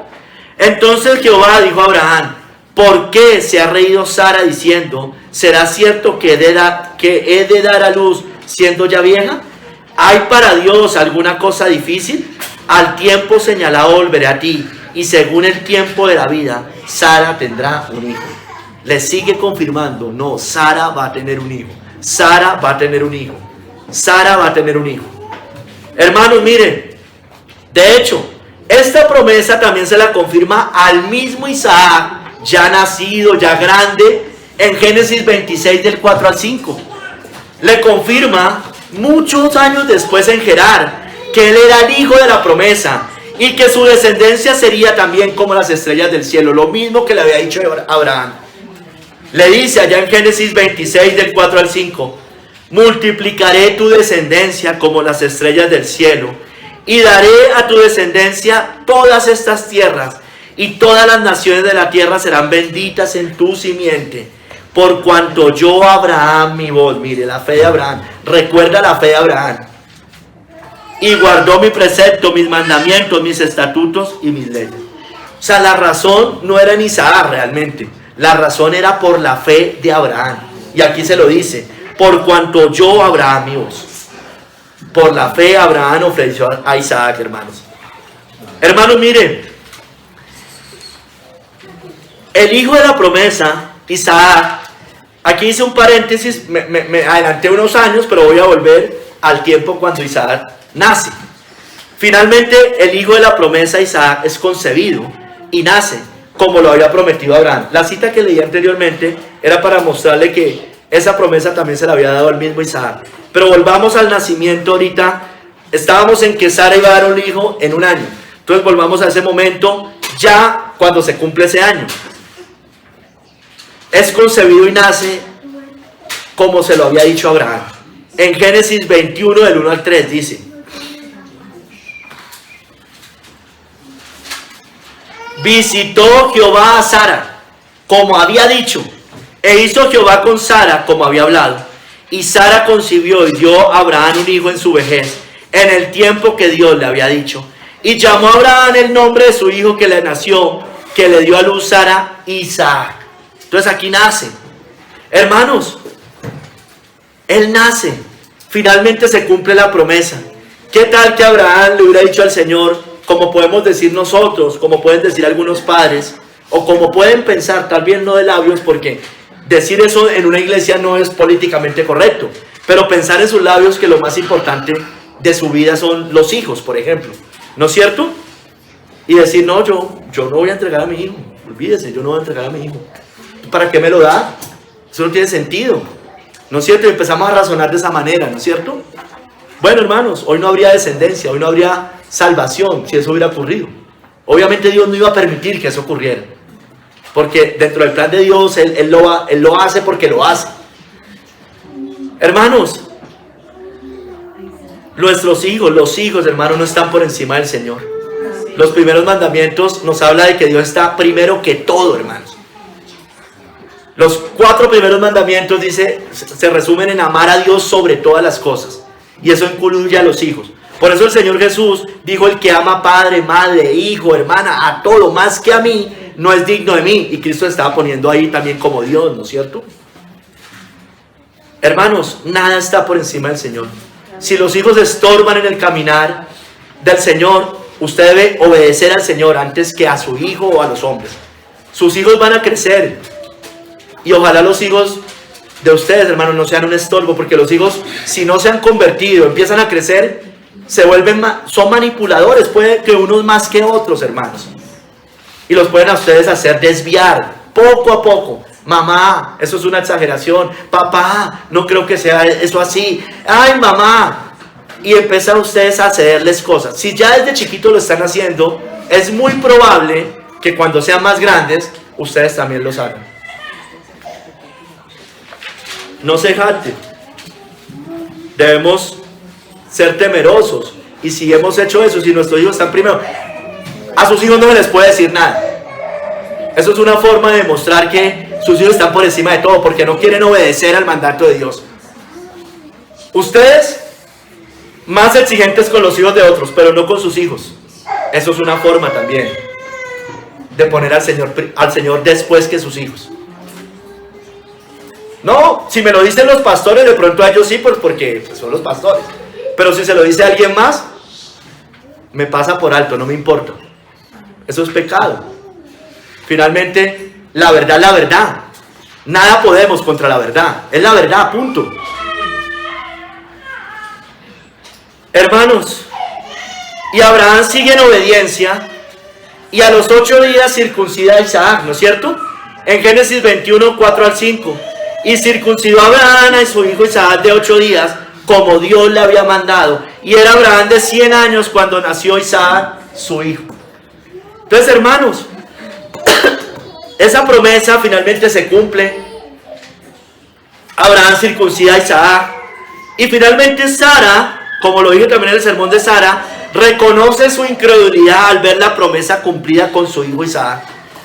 Entonces Jehová dijo a Abraham, ¿por qué se ha reído Sara diciendo, será cierto que he de dar a luz siendo ya vieja? ¿Hay para Dios alguna cosa difícil? Al tiempo señalado volveré a ti, y según el tiempo de la vida, Sara tendrá un hijo. Le sigue confirmando, no, Sara va a tener un hijo, Sara va a tener un hijo, Sara va a tener un hijo. Hermanos, miren, de hecho, esta promesa también se la confirma al mismo Isaac, ya nacido, ya grande, en Génesis 26 del 4 al 5. Le confirma muchos años después en Gerar que él era el hijo de la promesa y que su descendencia sería también como las estrellas del cielo, lo mismo que le había dicho Abraham. Le dice allá en Génesis 26 del 4 al 5, multiplicaré tu descendencia como las estrellas del cielo, y daré a tu descendencia todas estas tierras, y todas las naciones de la tierra serán benditas en tu simiente, por cuanto yo Abraham mi voz. Mire, la fe de Abraham, recuerda la fe de Abraham, y guardó mi precepto, mis mandamientos, mis estatutos y mis leyes. O sea, la razón no era en Isaac realmente, la razón era por la fe de Abraham. Y aquí se lo dice, por cuanto yo Abraham mi voz. Por la fe Abraham ofreció a Isaac, hermanos. Hermanos, miren, el hijo de la promesa, Isaac, Aquí hice un paréntesis, me adelanté unos años, pero voy a volver al tiempo cuando Isaac nace. Finalmente, el hijo de la promesa, Isaac, es concebido y nace como lo había prometido Abraham. La cita que leí anteriormente era para mostrarle que esa promesa también se la había dado al mismo Isaac. Pero volvamos al nacimiento ahorita. Estábamos en que Sara iba a dar un hijo en un año. Entonces volvamos a ese momento ya cuando se cumple ese año. Es concebido y nace como se lo había dicho Abraham. En Génesis 21 del 1 al 3 dice: visitó Jehová a Sara como había dicho, e hizo Jehová con Sara como había hablado. Y Sara concibió y dio a Abraham un hijo en su vejez, en el tiempo que Dios le había dicho. Y llamó a Abraham el nombre de su hijo que le nació, que le dio a luz Sara, Isaac. Entonces aquí nace. Hermanos, él nace. Finalmente se cumple la promesa. ¿Qué tal que Abraham le hubiera dicho al Señor, como podemos decir nosotros, como pueden decir algunos padres, o como pueden pensar, tal vez no de labios, porque decir eso en una iglesia no es políticamente correcto, pero pensar en sus labios que lo más importante de su vida son los hijos, por ejemplo, ¿no es cierto? Y decir, no, yo no voy a entregar a mi hijo, olvídese, yo no voy a entregar a mi hijo. ¿Para qué me lo da? Eso no tiene sentido, ¿no es cierto? Y empezamos a razonar de esa manera, ¿no es cierto? Bueno, hermanos, hoy no habría descendencia, hoy no habría salvación si eso hubiera ocurrido. Obviamente Dios no iba a permitir que eso ocurriera, porque dentro del plan de Dios Él lo hace porque lo hace. Hermanos, nuestros hijos, los hijos, hermanos, no están por encima del Señor. Los primeros mandamientos nos habla de que Dios está primero que todo, hermanos. Los 4 primeros mandamientos se resumen en amar a Dios sobre todas las cosas, y eso incluye a los hijos. Por eso el Señor Jesús dijo: el que ama padre, madre, hijo, hermana, a todo más que a mí, no es digno de mí. Y Cristo estaba poniendo ahí también como Dios, ¿no es cierto? Hermanos, nada está por encima del Señor. Si los hijos estorban en el caminar del Señor, usted debe obedecer al Señor antes que a su hijo o a los hombres. Sus hijos van a crecer, y ojalá los hijos de ustedes, hermanos, no sean un estorbo, porque los hijos, si no se han convertido, empiezan a crecer, son manipuladores, puede que unos más que otros, hermanos, y los pueden a ustedes hacer desviar poco a poco. Mamá, eso es una exageración. Papá, no creo que sea eso así. Ay, mamá. Y empiezan ustedes a cederles cosas. Si ya desde chiquitos lo están haciendo, es muy probable que cuando sean más grandes, ustedes también los hagan. No se jacten. Debemos ser temerosos. Y si hemos hecho eso, si nuestros hijos están primero, a sus hijos no se les puede decir nada. Eso es una forma de demostrar que sus hijos están por encima de todo, porque no quieren obedecer al mandato de Dios. Ustedes, más exigentes con los hijos de otros, pero no con sus hijos. Eso es una forma también de poner al Señor después que sus hijos. No, si me lo dicen los pastores, de pronto a ellos sí, pues porque son los pastores. Pero si se lo dice a alguien más, me pasa por alto, no me importa. Eso es pecado. Finalmente, la verdad es la verdad. Nada podemos contra la verdad. Es la verdad, punto. Hermanos, y Abraham sigue en obediencia, y a los 8 días circuncida a Isaac, ¿no es cierto? En Génesis 21, 4 al 5. Y circuncidó a Abraham a su hijo Isaac de 8 días, como Dios le había mandado. Y era Abraham de 100 años cuando nació Isaac, su hijo. Entonces, hermanos, esa promesa finalmente se cumple. Abraham circuncida a Isaac. Y finalmente Sara, como lo dije también en el sermón de Sara, reconoce su incredulidad al ver la promesa cumplida con su hijo Isaac.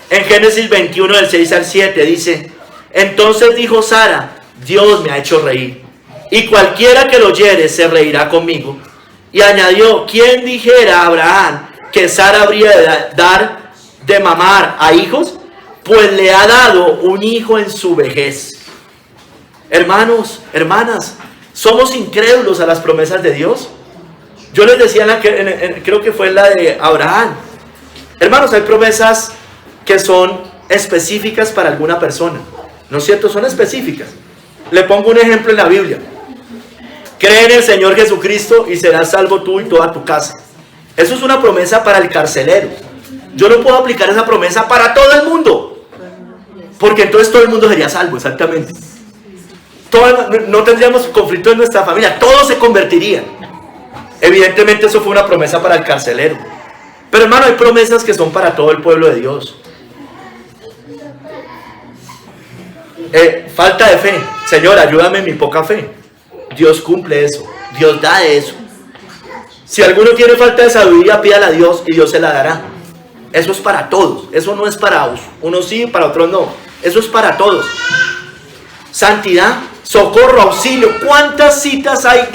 En Génesis 21, del 6 al 7, dice: entonces dijo Sara: Dios me ha hecho reír, y cualquiera que lo oyere se reirá conmigo. Y añadió: ¿quién dijera a Abraham que Sara habría de dar de mamar a hijos? Pues le ha dado un hijo en su vejez. Hermanos, hermanas, ¿somos incrédulos a las promesas de Dios? Yo les decía, creo que fue la de Abraham. Hermanos, hay promesas que son específicas para alguna persona. ¿no es cierto? Son específicas. Le pongo un ejemplo en la Biblia. Cree en el Señor Jesucristo y serás salvo tú y toda tu casa. Eso es una promesa para el carcelero. Yo no puedo aplicar esa promesa para todo el mundo, porque entonces todo el mundo sería salvo, exactamente. No tendríamos conflicto en nuestra familia, todos se convertirían. Evidentemente eso fue una promesa para el carcelero. Pero hermano, hay promesas que son para todo el pueblo de Dios. Falta de fe. Señor, ayúdame en mi poca fe. Dios cumple eso, Dios da eso. Si alguno tiene falta de sabiduría, pídala a Dios y Dios se la dará. Eso es para todos, eso no es para unos sí, para otros no. Eso es para todos. Santidad, socorro, auxilio. ¿Cuántas citas hay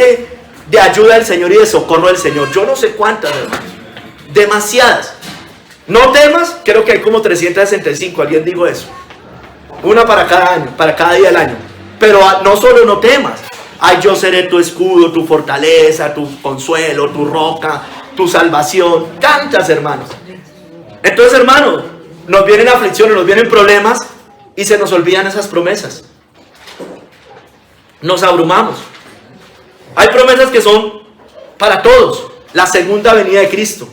de ayuda del Señor y de socorro del Señor? Yo no sé cuántas, hermanos. Demasiadas. No temas, creo que hay como 365, alguien dijo eso. Una para cada año, para cada día del año. Pero no solo no temas. Ay, yo seré tu escudo, tu fortaleza, tu consuelo, tu roca, tu salvación. Tantas, hermanos. Entonces, hermanos, nos vienen aflicciones, nos vienen problemas y se nos olvidan esas promesas. Nos abrumamos. Hay promesas que son para todos. La segunda venida de Cristo.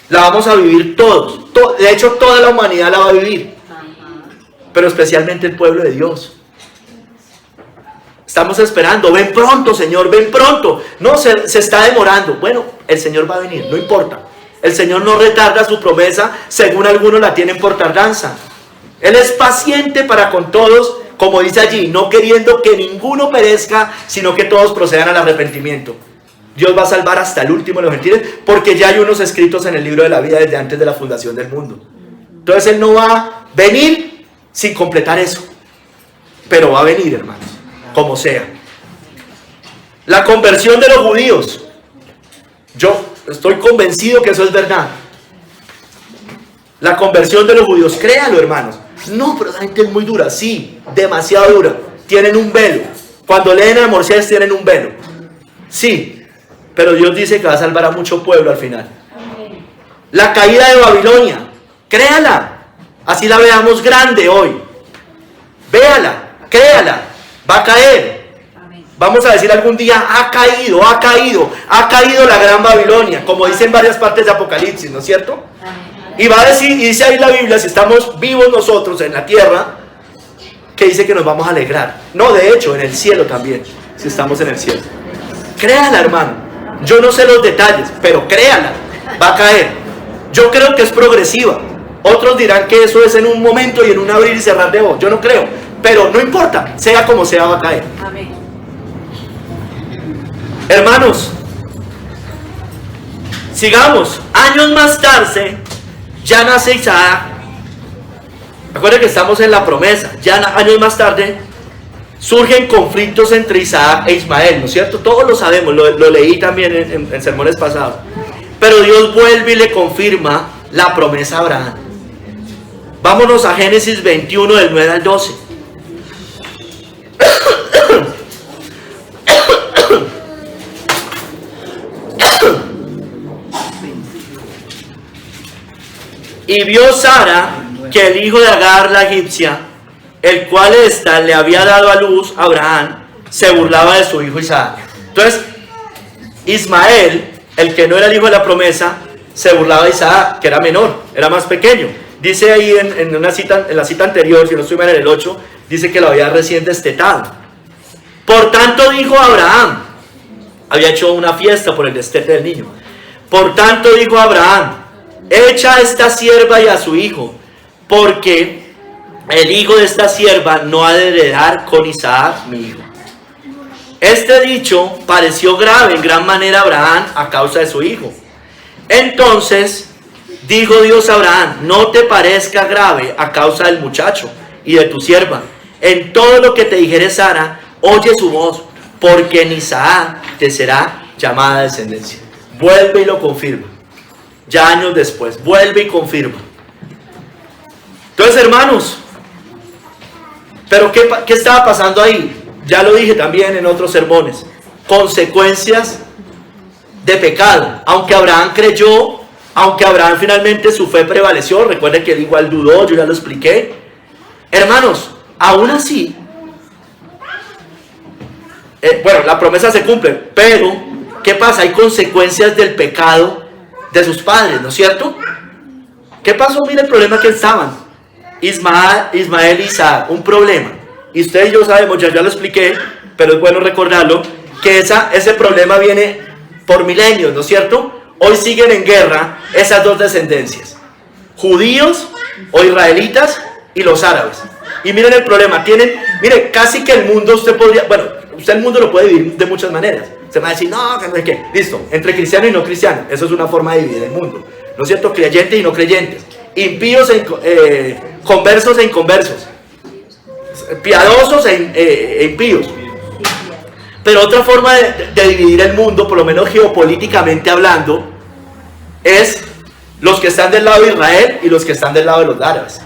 La vamos a vivir todos. De hecho, toda la humanidad la va a vivir. Pero especialmente el pueblo de Dios. Estamos esperando. Ven pronto, Señor, ven pronto. No, se está demorando. Bueno, el Señor va a venir, no importa. El Señor no retarda su promesa, según algunos la tienen por tardanza. Él es paciente para con todos, como dice allí, no queriendo que ninguno perezca, sino que todos procedan al arrepentimiento. Dios va a salvar hasta el último de los gentiles, porque ya hay unos escritos en el libro de la vida desde antes de la fundación del mundo. Entonces Él no va a venir sin completar eso, pero va a venir, hermanos, como sea. La conversión de los judíos. Yo estoy convencido que eso es verdad. La conversión de los judíos, créalo, hermanos. No, pero la gente es muy dura. Sí, demasiado dura. Tienen un velo. Cuando leen a Moisés tienen un velo. Sí, pero Dios dice que va a salvar a mucho pueblo al final. La caída de Babilonia, créala. Así la veamos grande hoy. Véala, créala. Va a caer. Vamos a decir algún día, ha caído la gran Babilonia, como dice en varias partes de Apocalipsis, ¿no es cierto? Y va a decir, y dice ahí la Biblia, si estamos vivos nosotros en la tierra, que dice que nos vamos a alegrar. No, de hecho, en el cielo también, si estamos en el cielo. Créala, hermano. Yo no sé los detalles, pero créala, va a caer. Yo creo que es progresiva. Otros dirán que eso es en un momento y en un abrir y cerrar de ojos. Yo no creo, pero no importa, sea como sea, va a caer. Amén. Hermanos, sigamos. Años más tarde, ya nace Isaac. Recuerden que estamos en la promesa. Ya años más tarde, surgen conflictos entre Isaac e Ismael, ¿no es cierto? Todos lo sabemos, lo leí también en sermones pasados. Pero Dios vuelve y le confirma la promesa a Abraham. Vámonos a Génesis 21, del 9 al 12. Y vio Sara que el hijo de Agar la egipcia, el cual ésta le había dado a luz a Abraham, se burlaba de su hijo Isaac. Entonces, Ismael, el que no era el hijo de la promesa, se burlaba de Isaac, que era menor, era más pequeño. Dice ahí en la cita anterior, si no estoy mal en el 8, dice que lo había recién destetado. Por tanto dijo Abraham, había hecho una fiesta por el destete del niño. Por tanto dijo Abraham, echa a esta sierva y a su hijo, porque el hijo de esta sierva no ha de heredar con Isaac mi hijo. Este dicho pareció grave en gran manera a Abraham a causa de su hijo. Entonces dijo Dios a Abraham, no te parezca grave a causa del muchacho y de tu sierva. En todo lo que te dijere Sara, oye su voz, porque en Isaac te será llamada descendencia. Vuelve y lo confirma. Ya años después, vuelve y confirma. Entonces, hermanos, ¿pero qué estaba pasando ahí? Ya lo dije también en otros sermones. Consecuencias de pecado. Aunque Abraham creyó, aunque Abraham finalmente su fe prevaleció, recuerden que él igual dudó, yo ya lo expliqué. Hermanos, Aún así, bueno, la promesa se cumple, pero ¿qué pasa? Hay consecuencias del pecado de sus padres, ¿no es cierto? ¿Qué pasó? Mira el problema que estaban. Ismael y Isaac, un problema. Y usted y yo sabemos, ya lo expliqué, pero es bueno recordarlo, que ese problema viene por milenios, ¿no es cierto? Hoy siguen en guerra esas dos descendencias, judíos o israelitas y los árabes. Y miren el problema, mire, casi que el mundo usted el mundo lo puede dividir de muchas maneras. Se va a decir, no, que no sé qué. Listo, entre cristiano y no cristiano, eso es una forma de dividir el mundo. ¿No es cierto? Creyentes y no creyentes, impíos conversos e inconversos, piadosos e impíos. Pero otra forma de dividir el mundo, por lo menos geopolíticamente hablando, es los que están del lado de Israel y los que están del lado de los árabes.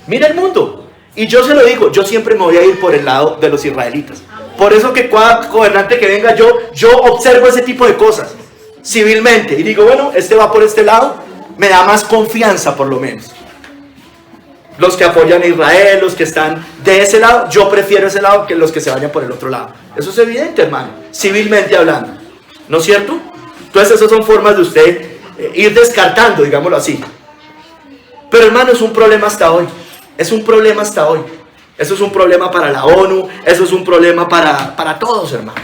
Mira el mundo. Y yo se lo digo, yo siempre me voy a ir por el lado de los israelitas. Por eso que cada gobernante que venga, yo observo ese tipo de cosas civilmente y digo, bueno, este va por este lado, me da más confianza por lo menos. Los que apoyan a Israel, los que están de ese lado, yo prefiero ese lado que los que se vayan por el otro lado. Eso es evidente, hermano, civilmente hablando, ¿no es cierto? Entonces esas son formas de usted ir descartando, digámoslo así. Pero hermano, es un problema hasta hoy. Es un problema hasta hoy. Eso es un problema para la ONU, eso es un problema para todos, hermano.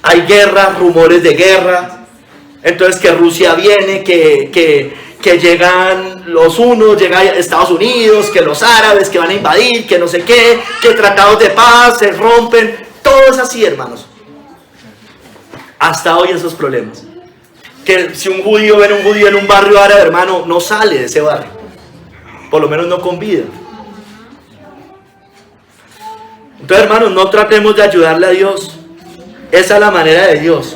Hay guerra, rumores de guerra. Entonces que Rusia viene, que llegan los unos, llega Estados Unidos, que los árabes que van a invadir, que no sé qué, que tratados de paz se rompen. Todo es así, hermanos. Hasta hoy esos problemas. Que si un judío ve a un judío en un barrio árabe, hermano, no sale de ese barrio. Por lo menos no con vida. Entonces, hermanos, no tratemos de ayudarle a Dios. Esa es la manera de Dios.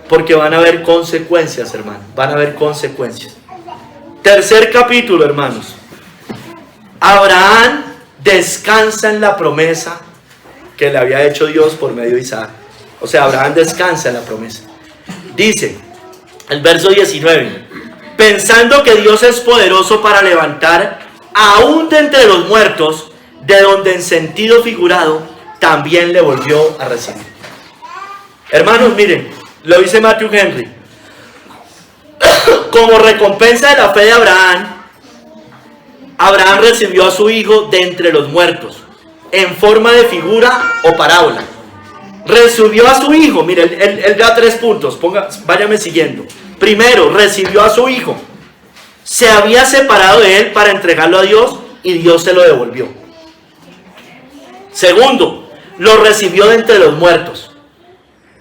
Porque van a haber consecuencias, hermano. Van a haber consecuencias. Tercer capítulo, hermanos. Abraham descansa en la promesa que le había hecho Dios por medio de Isaac. O sea, Abraham descansa en la promesa. Dice, el verso 19, pensando que Dios es poderoso para levantar aún de entre los muertos, de donde en sentido figurado también le volvió a recibir. Hermanos, miren, lo dice Matthew Henry. Como recompensa de la fe de Abraham, Abraham recibió a su hijo de entre los muertos, en forma de figura o parábola. Recibió a su hijo, mire, él da 3 puntos, váyame siguiendo. Primero, recibió a su hijo. Se había separado de él para entregarlo a Dios y Dios se lo devolvió. Segundo, lo recibió de entre los muertos.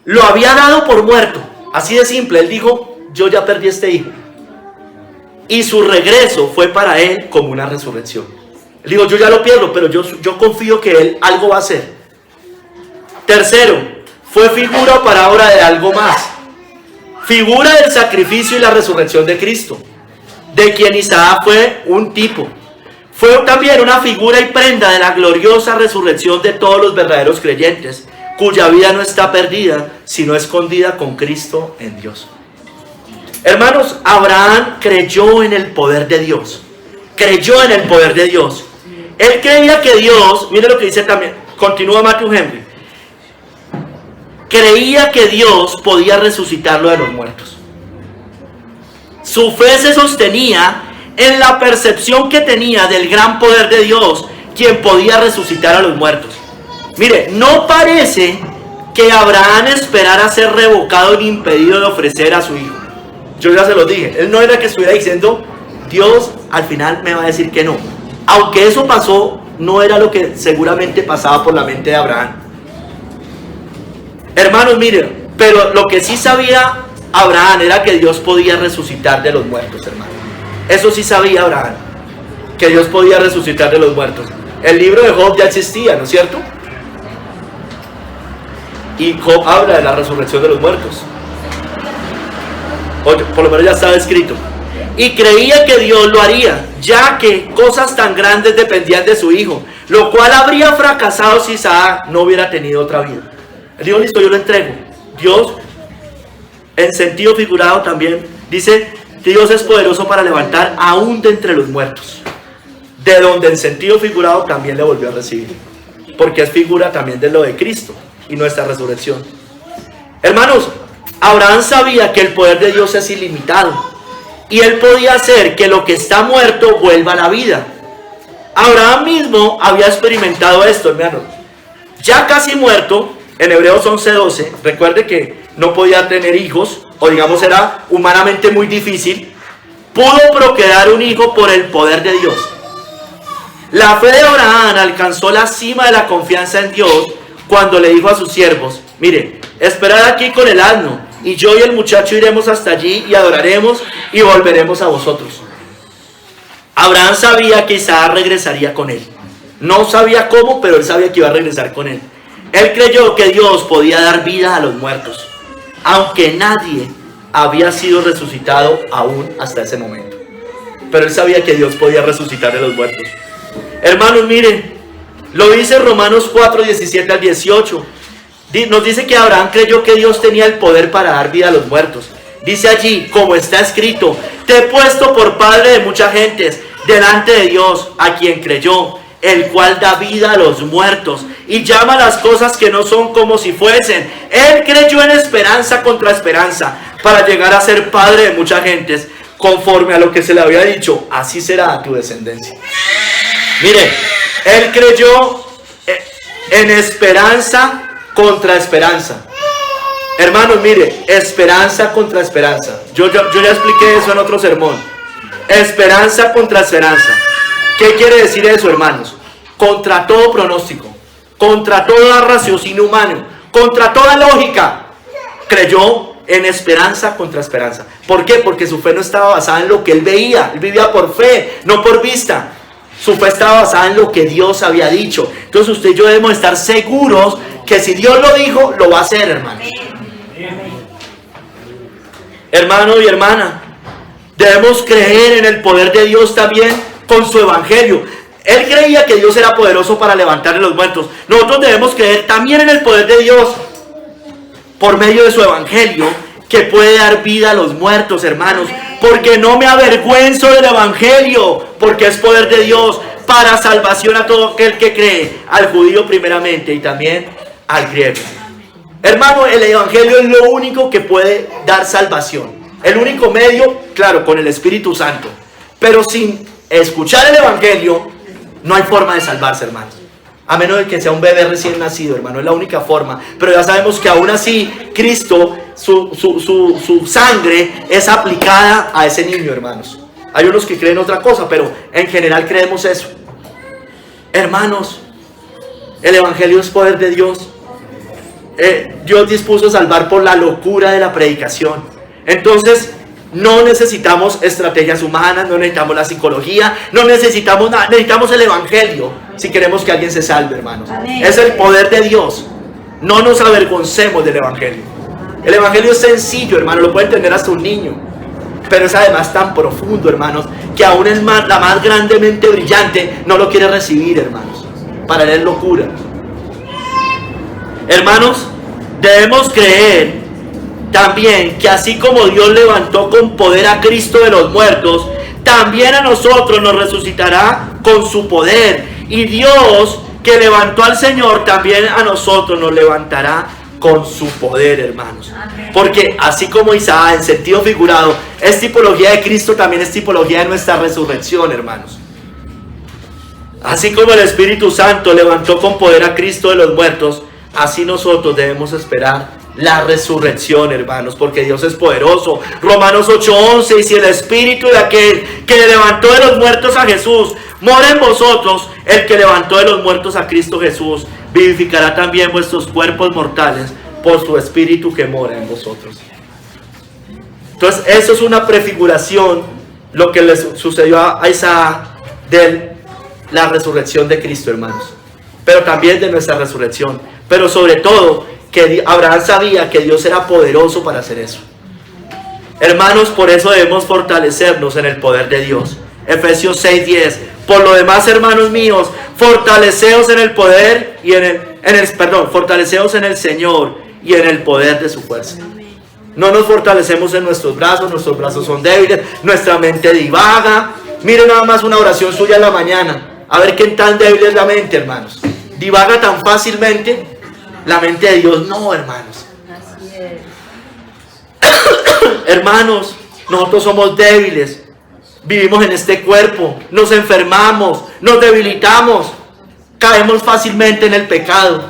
Lo había dado por muerto, así de simple. Él dijo, yo ya perdí a este hijo. Y su regreso fue para él como una resurrección. Él dijo, yo ya lo pierdo, pero yo confío que él algo va a hacer. Tercero, fue figura o parábola de algo más. Figura del sacrificio y la resurrección de Cristo, de quien Isaac fue un tipo. Fue también una figura y prenda de la gloriosa resurrección de todos los verdaderos creyentes, cuya vida no está perdida, sino escondida con Cristo en Dios. Hermanos, Abraham creyó en el poder de Dios. Creyó en el poder de Dios. Él creía que Dios, mire lo que dice también, continúa Matthew Henry. Creía que Dios podía resucitarlo de los muertos. Su fe se sostenía en la percepción que tenía del gran poder de Dios, quien podía resucitar a los muertos. Mire, no parece que Abraham esperara ser revocado ni impedido de ofrecer a su hijo. Yo ya se lo dije, él no era que estuviera diciendo, Dios al final me va a decir que no. Aunque eso pasó, no era lo que seguramente pasaba por la mente de Abraham. Hermanos, miren, pero lo que sí sabía Abraham era que Dios podía resucitar de los muertos, hermano. Eso sí sabía Abraham, que Dios podía resucitar de los muertos. El libro de Job ya existía, ¿no es cierto? Y Job habla de la resurrección de los muertos. Oye, por lo menos ya estaba escrito. Y creía que Dios lo haría, ya que cosas tan grandes dependían de su hijo, lo cual habría fracasado si Isaac no hubiera tenido otra vida. Él dijo, listo, yo lo entrego. Dios, en sentido figurado también, dice que Dios es poderoso para levantar aún de entre los muertos. de donde en sentido figurado también le volvió a recibir, porque es figura también de lo de Cristo y nuestra resurrección. Hermanos, Abraham sabía que el poder de Dios es ilimitado y él podía hacer que lo que está muerto vuelva a la vida. Abraham mismo había experimentado esto, hermanos. Ya casi muerto, en Hebreos 11:12, recuerde que no podía tener hijos, o digamos era humanamente muy difícil, pudo procrear un hijo por el poder de Dios. La fe de Abraham alcanzó la cima de la confianza en Dios cuando le dijo a sus siervos: miren, esperad aquí con el asno, y yo y el muchacho iremos hasta allí y adoraremos y volveremos a vosotros. Abraham sabía que Isaac regresaría con él. No sabía cómo, pero él sabía que iba a regresar con él. Él creyó que Dios podía dar vida a los muertos, aunque nadie había sido resucitado aún hasta ese momento. Pero él sabía que Dios podía resucitar a los muertos. Hermanos, miren, lo dice Romanos 4:17 al 18. Nos dice que Abraham creyó que Dios tenía el poder para dar vida a los muertos. Dice allí, como está escrito: te he puesto por padre de muchas gentes delante de Dios, a quien creyó, el cual da vida a los muertos y llama las cosas que no son como si fuesen. Él creyó en esperanza contra esperanza, para llegar a ser padre de muchas gentes, conforme a lo que se le había dicho: así será tu descendencia. Mire, él creyó en esperanza contra esperanza. Hermanos, mire, esperanza contra esperanza. Yo ya expliqué eso en otro sermón. Esperanza contra esperanza. ¿Qué quiere decir eso, hermanos? Contra todo pronóstico, contra todo raciocinio humano, contra toda lógica, creyó en esperanza contra esperanza. ¿Por qué? Porque su fe no estaba basada en lo que él veía. Él vivía por fe, no por vista. Su fe estaba basada en lo que Dios había dicho. Entonces usted y yo debemos estar seguros que si Dios lo dijo, lo va a hacer, hermanos. Hermano y hermana, debemos creer en el poder de Dios también con su evangelio. Él creía que Dios era poderoso para levantar a los muertos. Nosotros debemos creer también en el poder de Dios por medio de su evangelio, que puede dar vida a los muertos, hermanos. Porque no me avergüenzo del evangelio, porque es poder de Dios para salvación a todo aquel que cree, al judío primeramente y también al griego. Hermano, el evangelio es lo único que puede dar salvación. El único medio, claro, con el Espíritu Santo. Pero sin escuchar el evangelio, no hay forma de salvarse, hermanos. A menos de que sea un bebé recién nacido, hermano, es la única forma. Pero ya sabemos que aún así, Cristo, su sangre es aplicada a ese niño, hermanos. Hay unos que creen otra cosa, pero en general creemos eso. Hermanos, el evangelio es poder de Dios. Dios dispuso salvar por la locura de la predicación. Entonces, no necesitamos estrategias humanas, no necesitamos la psicología, no necesitamos nada, necesitamos el evangelio si queremos que alguien se salve, hermanos. Amén. Es el poder de Dios. No nos avergoncemos del evangelio. El evangelio es sencillo, hermano, lo puede entender hasta un niño, pero es además tan profundo, hermanos, que aún la más grandemente brillante no lo quiere recibir, hermanos. Para él es locura. Hermanos, debemos creer también que así como Dios levantó con poder a Cristo de los muertos, también a nosotros nos resucitará con su poder. Y Dios que levantó al Señor, también a nosotros nos levantará con su poder, hermanos. Porque así como Isaac, en sentido figurado, es tipología de Cristo, también es tipología de nuestra resurrección, hermanos. Así como el Espíritu Santo levantó con poder a Cristo de los muertos, así nosotros debemos esperar la resurrección, hermanos, porque Dios es poderoso. Romanos 8:11, y si el Espíritu de aquel que levantó de los muertos a Jesús mora en vosotros, el que levantó de los muertos a Cristo Jesús vivificará también vuestros cuerpos mortales por su Espíritu que mora en vosotros. Entonces eso es una prefiguración, lo que le sucedió a Isaac de la resurrección de Cristo, hermanos, pero también de nuestra resurrección. Pero sobre todo, que Abraham sabía que Dios era poderoso para hacer eso. Hermanos, por eso debemos fortalecernos en el poder de Dios. Efesios 6:10. Por lo demás, hermanos míos, fortaleceos en el poder y fortaleceos en el Señor y en el poder de su fuerza. No nos fortalecemos en nuestros brazos son débiles, nuestra mente divaga, Mire nada más una oración suya en la mañana. A ver qué tan débil es la mente, hermanos. Divaga tan fácilmente. La mente de Dios no, hermanos. Así es. Hermanos, nosotros somos débiles. Vivimos en este cuerpo. Nos enfermamos. Nos debilitamos. Caemos fácilmente en el pecado.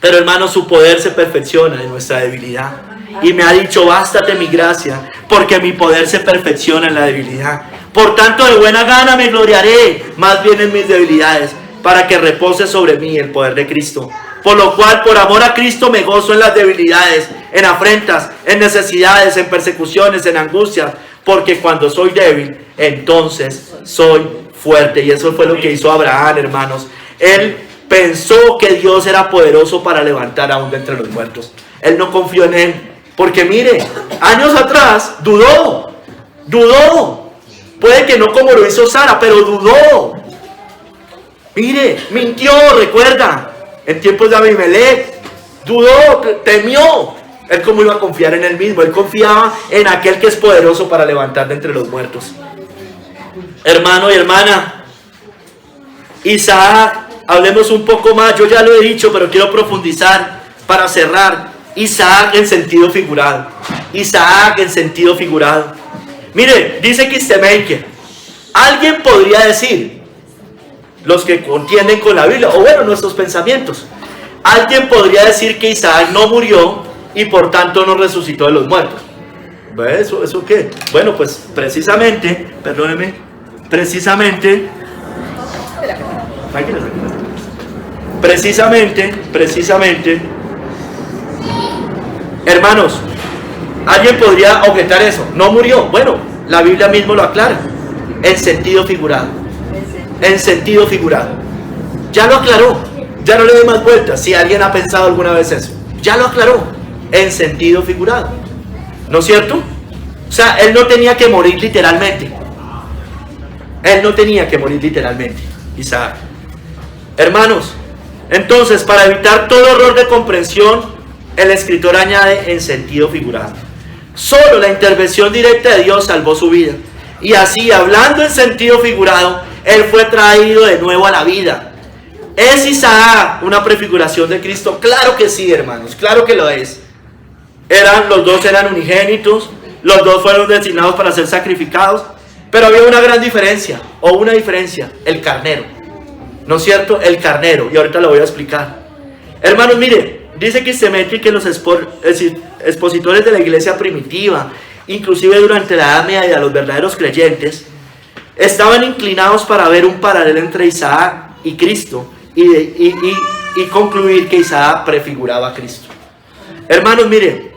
Pero hermanos, su poder se perfecciona en nuestra debilidad. Y me ha dicho, bástate mi gracia, porque mi poder se perfecciona en la debilidad. Por tanto, de buena gana me gloriaré, más bien en mis debilidades, para que repose sobre mí el poder de Cristo. Por lo cual, por amor a Cristo, me gozo en las debilidades, en afrentas, en necesidades, en persecuciones, en angustias, porque cuando soy débil, entonces soy fuerte. Y eso fue lo que hizo Abraham, hermanos. Él pensó que Dios era poderoso para levantar aún de entre los muertos. Él no confió en él. Porque mire, años atrás dudó. Puede que no como lo hizo Sara, pero dudó. Mire, mintió, recuerda. En tiempos de Abimelech, dudó, temió. Él cómo iba a confiar en él mismo. Él confiaba en aquel que es poderoso para levantar de entre los muertos. Hermano y hermana, Isaac, hablemos un poco más. Yo ya lo he dicho, pero quiero profundizar para cerrar. Isaac en sentido figurado. Isaac en sentido figurado. Mire, dice Kistemaker. Alguien podría decir, los que contienden con la Biblia, o bueno, nuestros pensamientos. Alguien podría decir que Isaac no murió y por tanto no resucitó de los muertos. ¿Eso qué? Bueno, pues precisamente, perdóneme, precisamente, hermanos, alguien podría objetar eso. No murió. Bueno, la Biblia mismo lo aclara. En sentido figurado. En sentido figurado. Ya lo aclaró. Ya no le dé más vueltas. Si alguien ha pensado alguna vez eso. Ya lo aclaró. En sentido figurado. ¿No es cierto? O sea, él no tenía que morir literalmente. Él no tenía que morir literalmente. Isaac. Hermanos, entonces, para evitar todo error de comprensión, el escritor añade en sentido figurado. Solo la intervención directa de Dios salvó su vida. Y así, hablando en sentido figurado, él fue traído de nuevo a la vida. ¿Es Isaac una prefiguración de Cristo? Claro que sí, hermanos, claro que lo es. Los dos eran unigénitos, los dos fueron destinados para ser sacrificados, pero había una gran diferencia, o una diferencia, el carnero. ¿No es cierto? El carnero, y ahorita lo voy a explicar. Hermanos, mire, dice Kistemaker que los expositores de la iglesia primitiva, inclusive durante la Edad Media, los verdaderos creyentes, estaban inclinados para ver un paralelo entre Isaac y Cristo y concluir que Isaac prefiguraba a Cristo. Hermanos, mire,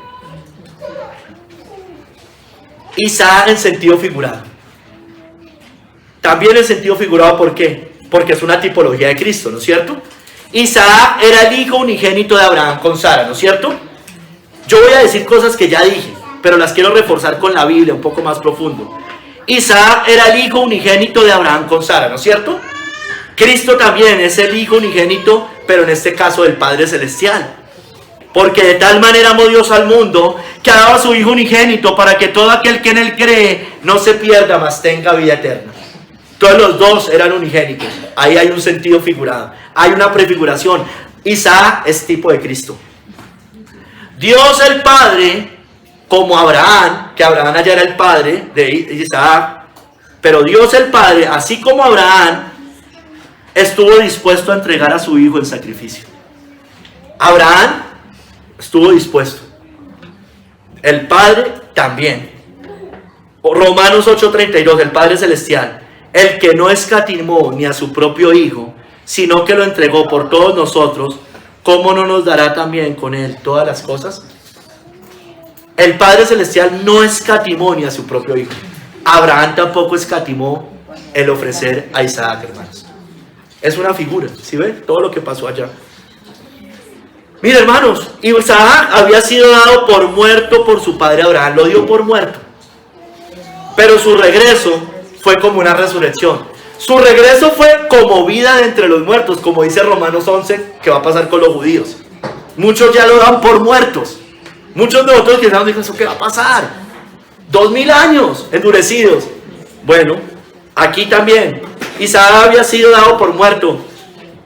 Isaac en sentido figurado. También en sentido figurado, ¿por qué? Porque es una tipología de Cristo, ¿no es cierto? Isaac era el hijo unigénito de Abraham con Sara, ¿no es cierto? Yo voy a decir cosas que ya dije, pero las quiero reforzar con la Biblia un poco más profundo. Isaac era el hijo unigénito de Abraham con Sara, ¿no es cierto? Cristo también es el hijo unigénito, pero en este caso del Padre Celestial. Porque de tal manera amó Dios al mundo, que ha dado a su hijo unigénito, para que todo aquel que en él cree no se pierda, mas tenga vida eterna. Todos los dos eran unigénitos. Ahí hay un sentido figurado. Hay una prefiguración. Isaac es tipo de Cristo. Dios el Padre, como Abraham, que Abraham allá era el padre de Isaac, pero Dios el Padre, así como Abraham, estuvo dispuesto a entregar a su hijo en sacrificio. Abraham estuvo dispuesto. El Padre también. Romanos 8:32, el Padre Celestial. El que no escatimó ni a su propio Hijo, sino que lo entregó por todos nosotros, ¿cómo no nos dará también con él todas las cosas? El Padre Celestial no escatimó ni a su propio Hijo. Abraham tampoco escatimó el ofrecer a Isaac, hermanos. Es una figura, ¿sí ven? Todo lo que pasó allá. Mira, hermanos, Isaac había sido dado por muerto por su padre Abraham, lo dio por muerto. Pero su regreso fue como una resurrección. Su regreso fue como vida de entre los muertos, como dice Romanos 11, que va a pasar con los judíos. Muchos ya lo dan por muertos. Muchos de nosotros quizás dicen, ¿eso qué va a pasar? 2000 años endurecidos. Bueno, Aquí también, Isaac había sido dado por muerto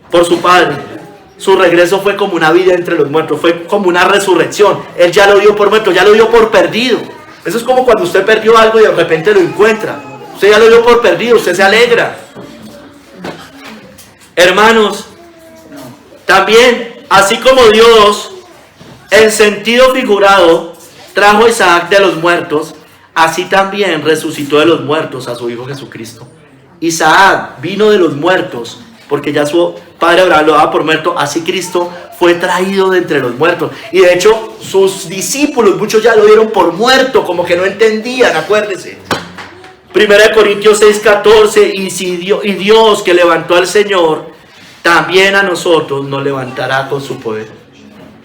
por su padre. Su regreso fue como una vida entre los muertos, fue como una resurrección. Él ya lo dio por muerto, ya lo dio por perdido. Eso es como cuando usted perdió algo y de repente lo encuentra. Usted ya lo dio por perdido, usted se alegra. Hermanos, también, así como Dios, en sentido figurado, trajo a Isaac de los muertos, así también resucitó de los muertos a su Hijo Jesucristo. Isaac vino de los muertos, porque ya su padre Abraham lo daba por muerto, así Cristo fue traído de entre los muertos. Y de hecho, sus discípulos, muchos ya lo dieron por muerto, como que no entendían, acuérdense. 1 Corintios 6:14, y Dios que levantó al Señor, también a nosotros nos levantará con su poder.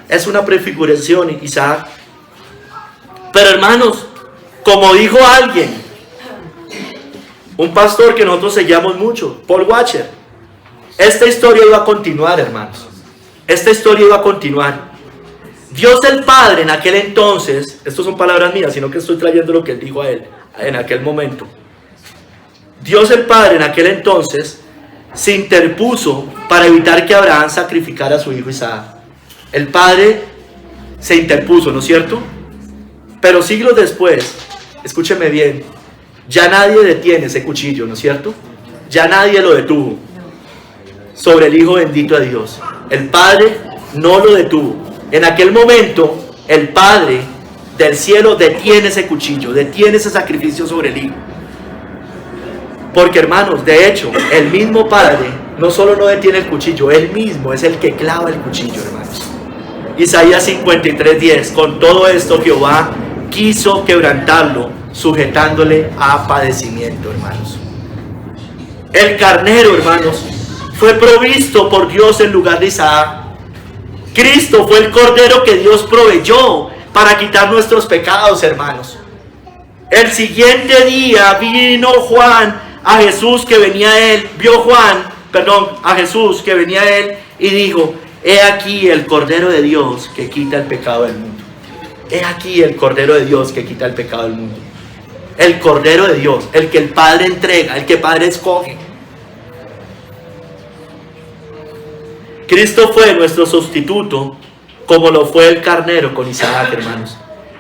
Es una prefiguración, Isaac. Pero hermanos, como dijo alguien, un pastor que nosotros seguíamos mucho, Paul Washer, esta historia iba a continuar, hermanos. Esta historia iba a continuar. Dios el Padre en aquel entonces, estas son palabras mías, sino que estoy trayendo lo que él dijo a él en aquel momento. Dios el Padre en aquel entonces se interpuso para evitar que Abraham sacrificara a su hijo Isaac. El Padre se interpuso, ¿no es cierto? Pero siglos después, escúcheme bien, ya nadie detiene ese cuchillo, ¿no es cierto? Ya nadie lo detuvo sobre el Hijo bendito de Dios. El Padre no lo detuvo. En aquel momento, el Padre del cielo detiene ese cuchillo, detiene ese sacrificio sobre el Hijo. Porque hermanos, de hecho, el mismo Padre no solo no detiene el cuchillo, Él mismo es el que clava el cuchillo, hermanos. Isaías 53:10, con todo esto Jehová quiso quebrantarlo, sujetándole a padecimiento, hermanos. El carnero, hermanos, fue provisto por Dios en lugar de Isaac. Cristo fue el cordero que Dios proveyó para quitar nuestros pecados, hermanos. El siguiente día vino Juan a Jesús que venía a él, a Jesús que venía a él y dijo: he aquí el Cordero de Dios que quita el pecado del mundo. He aquí el Cordero de Dios que quita el pecado del mundo. El Cordero de Dios, el que el Padre entrega, el que el Padre escoge. Cristo fue nuestro sustituto, como lo fue el carnero con Isaac, hermanos.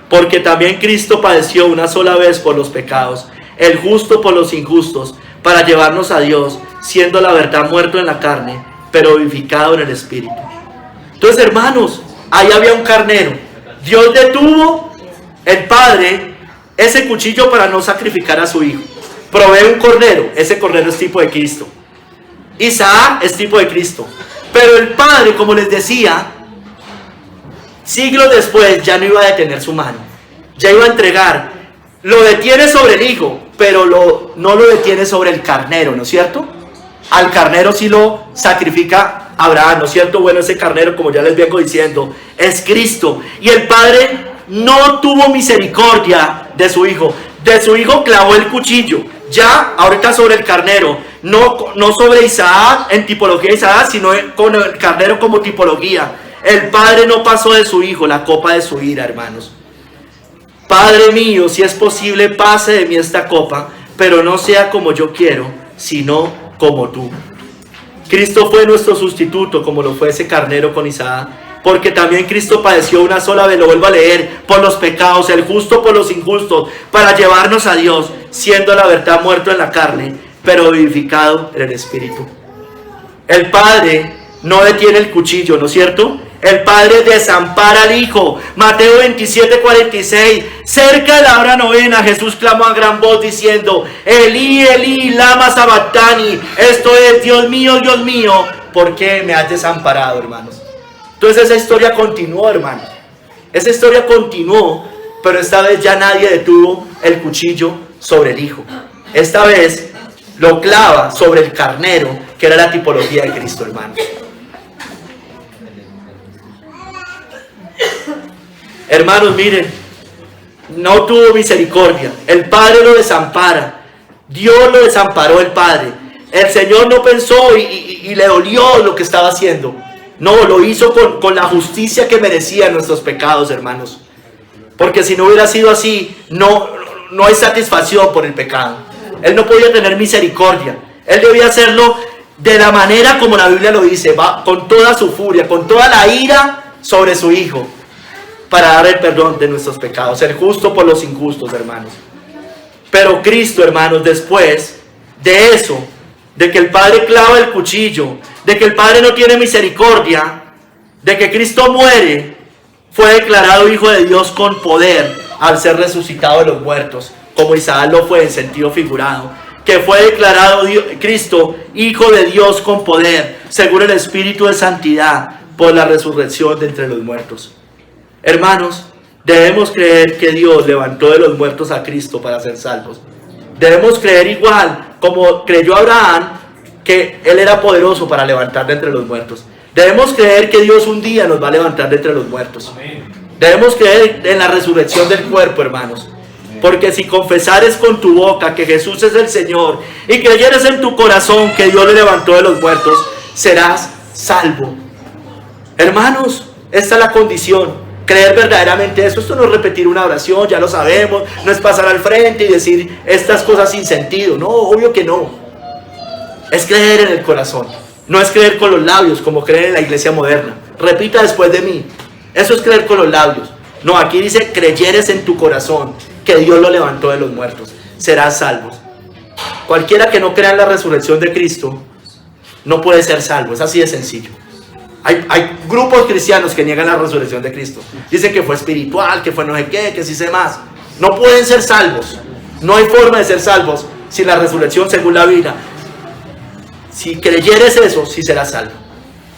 Porque también Cristo padeció una sola vez por los pecados, el justo por los injustos, para llevarnos a Dios, siendo la verdad muerto en la carne, pero vivificado en el Espíritu. Entonces, hermanos, ahí había un carnero. Dios detuvo, el Padre, ese cuchillo para no sacrificar a su Hijo. Provee un cordero, ese cordero es tipo de Cristo. Isaac es tipo de Cristo. Pero el Padre, como les decía, siglos después ya no iba a detener su mano, ya iba a entregar. Lo detiene sobre el Hijo, pero no lo detiene sobre el carnero, ¿no es cierto? Al carnero sí lo sacrifica Abraham, ¿no es cierto? Bueno, ese carnero, como ya les vengo diciendo, es Cristo. Y el Padre no tuvo misericordia de su Hijo. De su Hijo clavó el cuchillo. Ya, ahorita sobre el carnero. No sobre Isaac, en tipología de Isaac, sino con el carnero como tipología. El Padre no pasó de su Hijo la copa de su ira, hermanos. Padre mío, si es posible, pase de mí esta copa, pero no sea como yo quiero, sino como tú. Cristo fue nuestro sustituto, como lo fue ese carnero con Isaac, porque también Cristo padeció una sola vez, lo vuelvo a leer, por los pecados, el justo por los injustos, para llevarnos a Dios, siendo la verdad muerto en la carne, pero vivificado en el Espíritu. El Padre no detiene el cuchillo, ¿no es cierto? El Padre desampara al Hijo. Mateo 27:46. Cerca de la hora novena, Jesús clamó a gran voz diciendo: Elí, Elí, lama sabactani. Esto es: Dios mío, ¿por qué me has desamparado, hermanos? Entonces esa historia continuó, hermanos. Esa historia continuó, pero esta vez ya nadie detuvo el cuchillo sobre el Hijo. Esta vez lo clava sobre el carnero, que era la tipología de Cristo, hermanos. Hermanos, miren, no tuvo misericordia. El Padre lo desampara. Dios lo desamparó, el Padre. El Señor no pensó y le dolió lo que estaba haciendo. No, lo hizo con la justicia que merecían nuestros pecados, hermanos. Porque si no hubiera sido así, no hay satisfacción por el pecado. Él no podía tener misericordia. Él debía hacerlo de la manera como la Biblia lo dice, va con toda su furia, con toda la ira sobre su Hijo, para dar el perdón de nuestros pecados, ser justo por los injustos, hermanos. Pero Cristo, hermanos, después de eso, de que el Padre clava el cuchillo, de que el Padre no tiene misericordia, de que Cristo muere, fue declarado Hijo de Dios con poder al ser resucitado de los muertos, como Isaac lo fue en sentido figurado, que fue declarado Cristo Hijo de Dios con poder, según el Espíritu de Santidad, por la resurrección de entre los muertos. Hermanos, debemos creer que Dios levantó de los muertos a Cristo para ser salvos. Debemos creer igual como creyó Abraham, que Él era poderoso para levantar de entre los muertos. Debemos creer que Dios un día nos va a levantar de entre los muertos. Debemos creer en la resurrección del cuerpo, hermanos. Porque si confesares con tu boca que Jesús es el Señor y creyeres en tu corazón que Dios le levantó de los muertos, serás salvo. Hermanos, esta es la condición. Creer verdaderamente eso. Esto no es repetir una oración, ya lo sabemos. No es pasar al frente y decir estas cosas sin sentido. No, obvio que no. Es creer en el corazón. No es creer con los labios como creen en la iglesia moderna. Repita después de mí. Eso es creer con los labios. No, aquí dice creyeres en tu corazón que Dios lo levantó de los muertos. Serás salvos. Cualquiera que no crea en la resurrección de Cristo no puede ser salvo. Es así de sencillo. Hay grupos cristianos que niegan la resurrección de Cristo. Dicen que fue espiritual, que fue no sé qué, que sí sé más. No pueden ser salvos. No hay forma de ser salvos sin la resurrección según la Biblia. Si creyeres eso, sí serás salvo.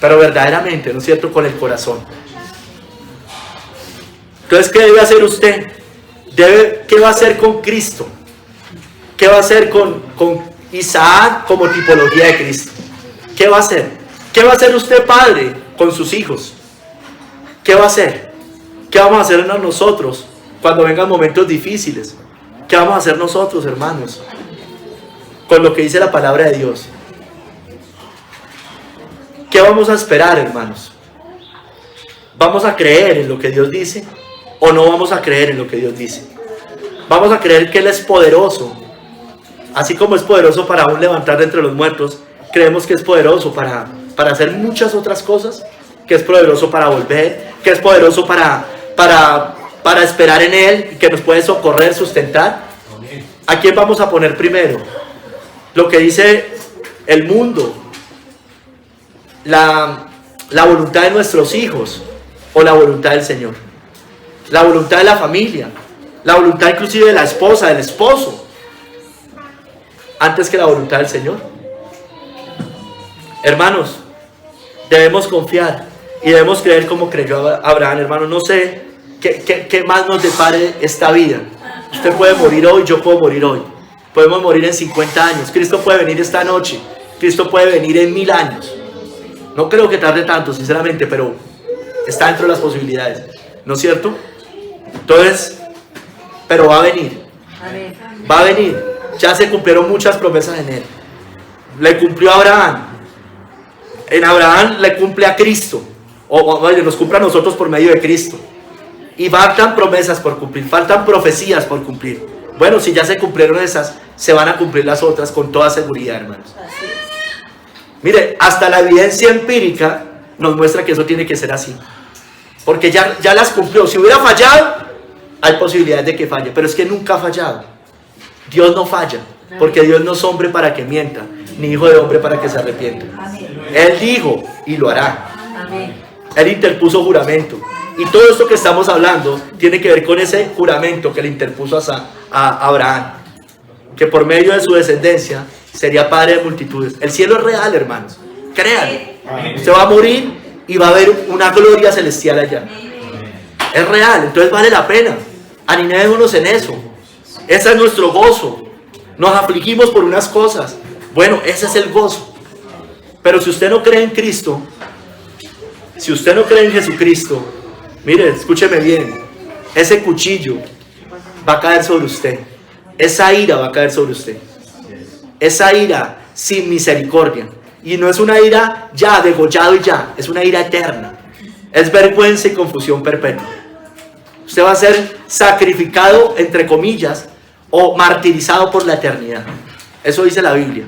Pero verdaderamente, ¿no es cierto? Con el corazón. Entonces, ¿qué debe hacer usted? ¿Qué va a hacer con Cristo? ¿Qué va a hacer con Isaac como tipología de Cristo? ¿Qué va a hacer? ¿Qué va a hacer usted, padre, con sus hijos? ¿Qué va a hacer? ¿Qué vamos a hacer nosotros cuando vengan momentos difíciles? ¿Qué vamos a hacer nosotros, hermanos? Con lo que dice la palabra de Dios. ¿Qué vamos a esperar, hermanos? ¿Vamos a creer en lo que Dios dice o no vamos a creer en lo que Dios dice? ¿Vamos a creer que Él es poderoso? Así como es poderoso para aún levantar de entre los muertos, creemos que es poderoso para hacer muchas otras cosas, que es poderoso para volver, que es poderoso para esperar en Él, que nos puede socorrer, sustentar. ¿A quién vamos a poner primero? Lo que dice el mundo, la voluntad de nuestros hijos o la voluntad del Señor, la voluntad de la familia, la voluntad inclusive de la esposa, del esposo, antes que la voluntad del Señor. Hermanos, debemos confiar y debemos creer como creyó Abraham. Hermano, no sé qué más nos depare esta vida. Usted puede morir hoy, yo puedo morir hoy. Podemos morir en 50 años. Cristo puede venir esta noche. Cristo puede venir en 1000 años. No creo que tarde tanto, sinceramente, pero está dentro de las posibilidades. ¿No es cierto? Entonces, pero va a venir. Va a venir. Ya se cumplieron muchas promesas en Él. Le cumplió a Abraham. En Abraham le cumple a Cristo, o nos cumple a nosotros por medio de Cristo. Y faltan promesas por cumplir, faltan profecías por cumplir. Bueno, si ya se cumplieron esas, se van a cumplir las otras con toda seguridad, hermanos. Mire, hasta la evidencia empírica nos muestra que eso tiene que ser así. Porque ya las cumplió. Si hubiera fallado, hay posibilidades de que falle, pero es que nunca ha fallado. Dios no falla, porque Dios no es hombre para que mienta, ni hijo de hombre para que se arrepienta. Él dijo y lo hará. Él interpuso juramento. Y todo esto que estamos hablando tiene que ver con ese juramento que le interpuso a Abraham, que por medio de su descendencia sería padre de multitudes. El cielo es real, hermanos. Créanlo. Usted va a morir y va a haber una gloria celestial allá. Es real, entonces vale la pena. Animémonos en eso. Ese es nuestro gozo. Nos afligimos por unas cosas. Bueno, ese es el gozo. Pero si usted no cree en Cristo, si usted no cree en Jesucristo, mire, escúcheme bien, ese cuchillo va a caer sobre usted. Esa ira va a caer sobre usted. Esa ira sin misericordia. Y no es una ira ya, degollado y ya. Es una ira eterna. Es vergüenza y confusión perpetua. Usted va a ser sacrificado, entre comillas, o martirizado por la eternidad. Eso dice la Biblia.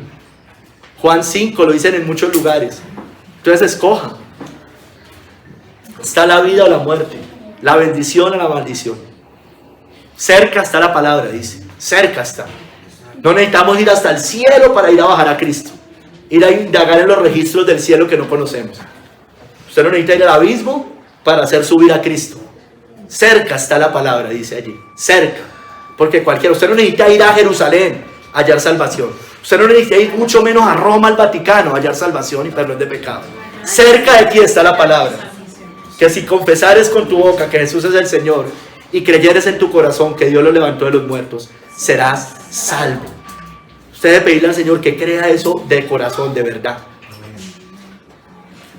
Juan 5 lo dicen en muchos lugares. Entonces escoja. Está la vida o la muerte, la bendición o la maldición. Cerca está la palabra, dice. Cerca está. No necesitamos ir hasta el cielo para ir a bajar a Cristo. Ir a indagar en los registros del cielo que no conocemos. Usted no necesita ir al abismo para hacer subir a Cristo. Cerca está la palabra, dice allí. Cerca. Porque usted no necesita ir a Jerusalén a hallar salvación. Usted no necesita ir mucho menos a Roma, al Vaticano, a hallar salvación y perdón de pecado. Cerca de ti está la palabra. Que si confesares con tu boca que Jesús es el Señor y creyeres en tu corazón que Dios lo levantó de los muertos, serás salvo. Usted debe pedirle al Señor que crea eso de corazón, de verdad.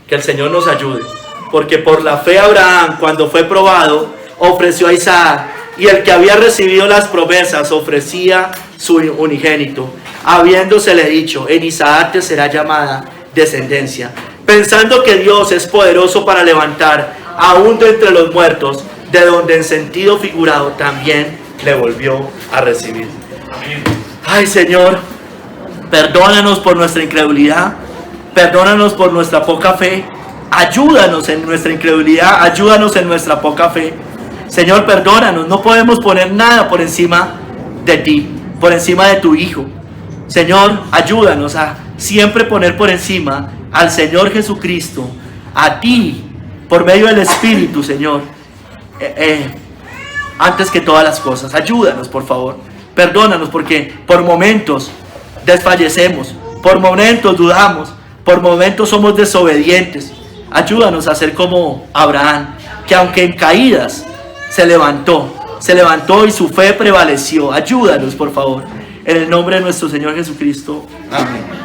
Que el Señor nos ayude. Porque por la fe Abraham, cuando fue probado, ofreció a Isaac. Y el que había recibido las promesas ofrecía su unigénito, habiéndosele dicho: en Isaac te será llamada descendencia. Pensando que Dios es poderoso para levantar aún de entre los muertos, de donde en sentido figurado también le volvió a recibir. Amén. Ay, Señor, perdónanos por nuestra incredulidad, perdónanos por nuestra poca fe, ayúdanos en nuestra incredulidad, ayúdanos en nuestra poca fe. Señor, perdónanos, no podemos poner nada por encima de ti, por encima de tu Hijo. Señor, ayúdanos a siempre poner por encima al Señor Jesucristo, a ti, por medio del Espíritu, Señor, antes que todas las cosas. Ayúdanos, por favor. Perdónanos porque por momentos desfallecemos, por momentos dudamos, por momentos somos desobedientes. Ayúdanos a ser como Abraham, que aunque en caídas se levantó y su fe prevaleció. Ayúdanos, por favor, en el nombre de nuestro Señor Jesucristo. Amén.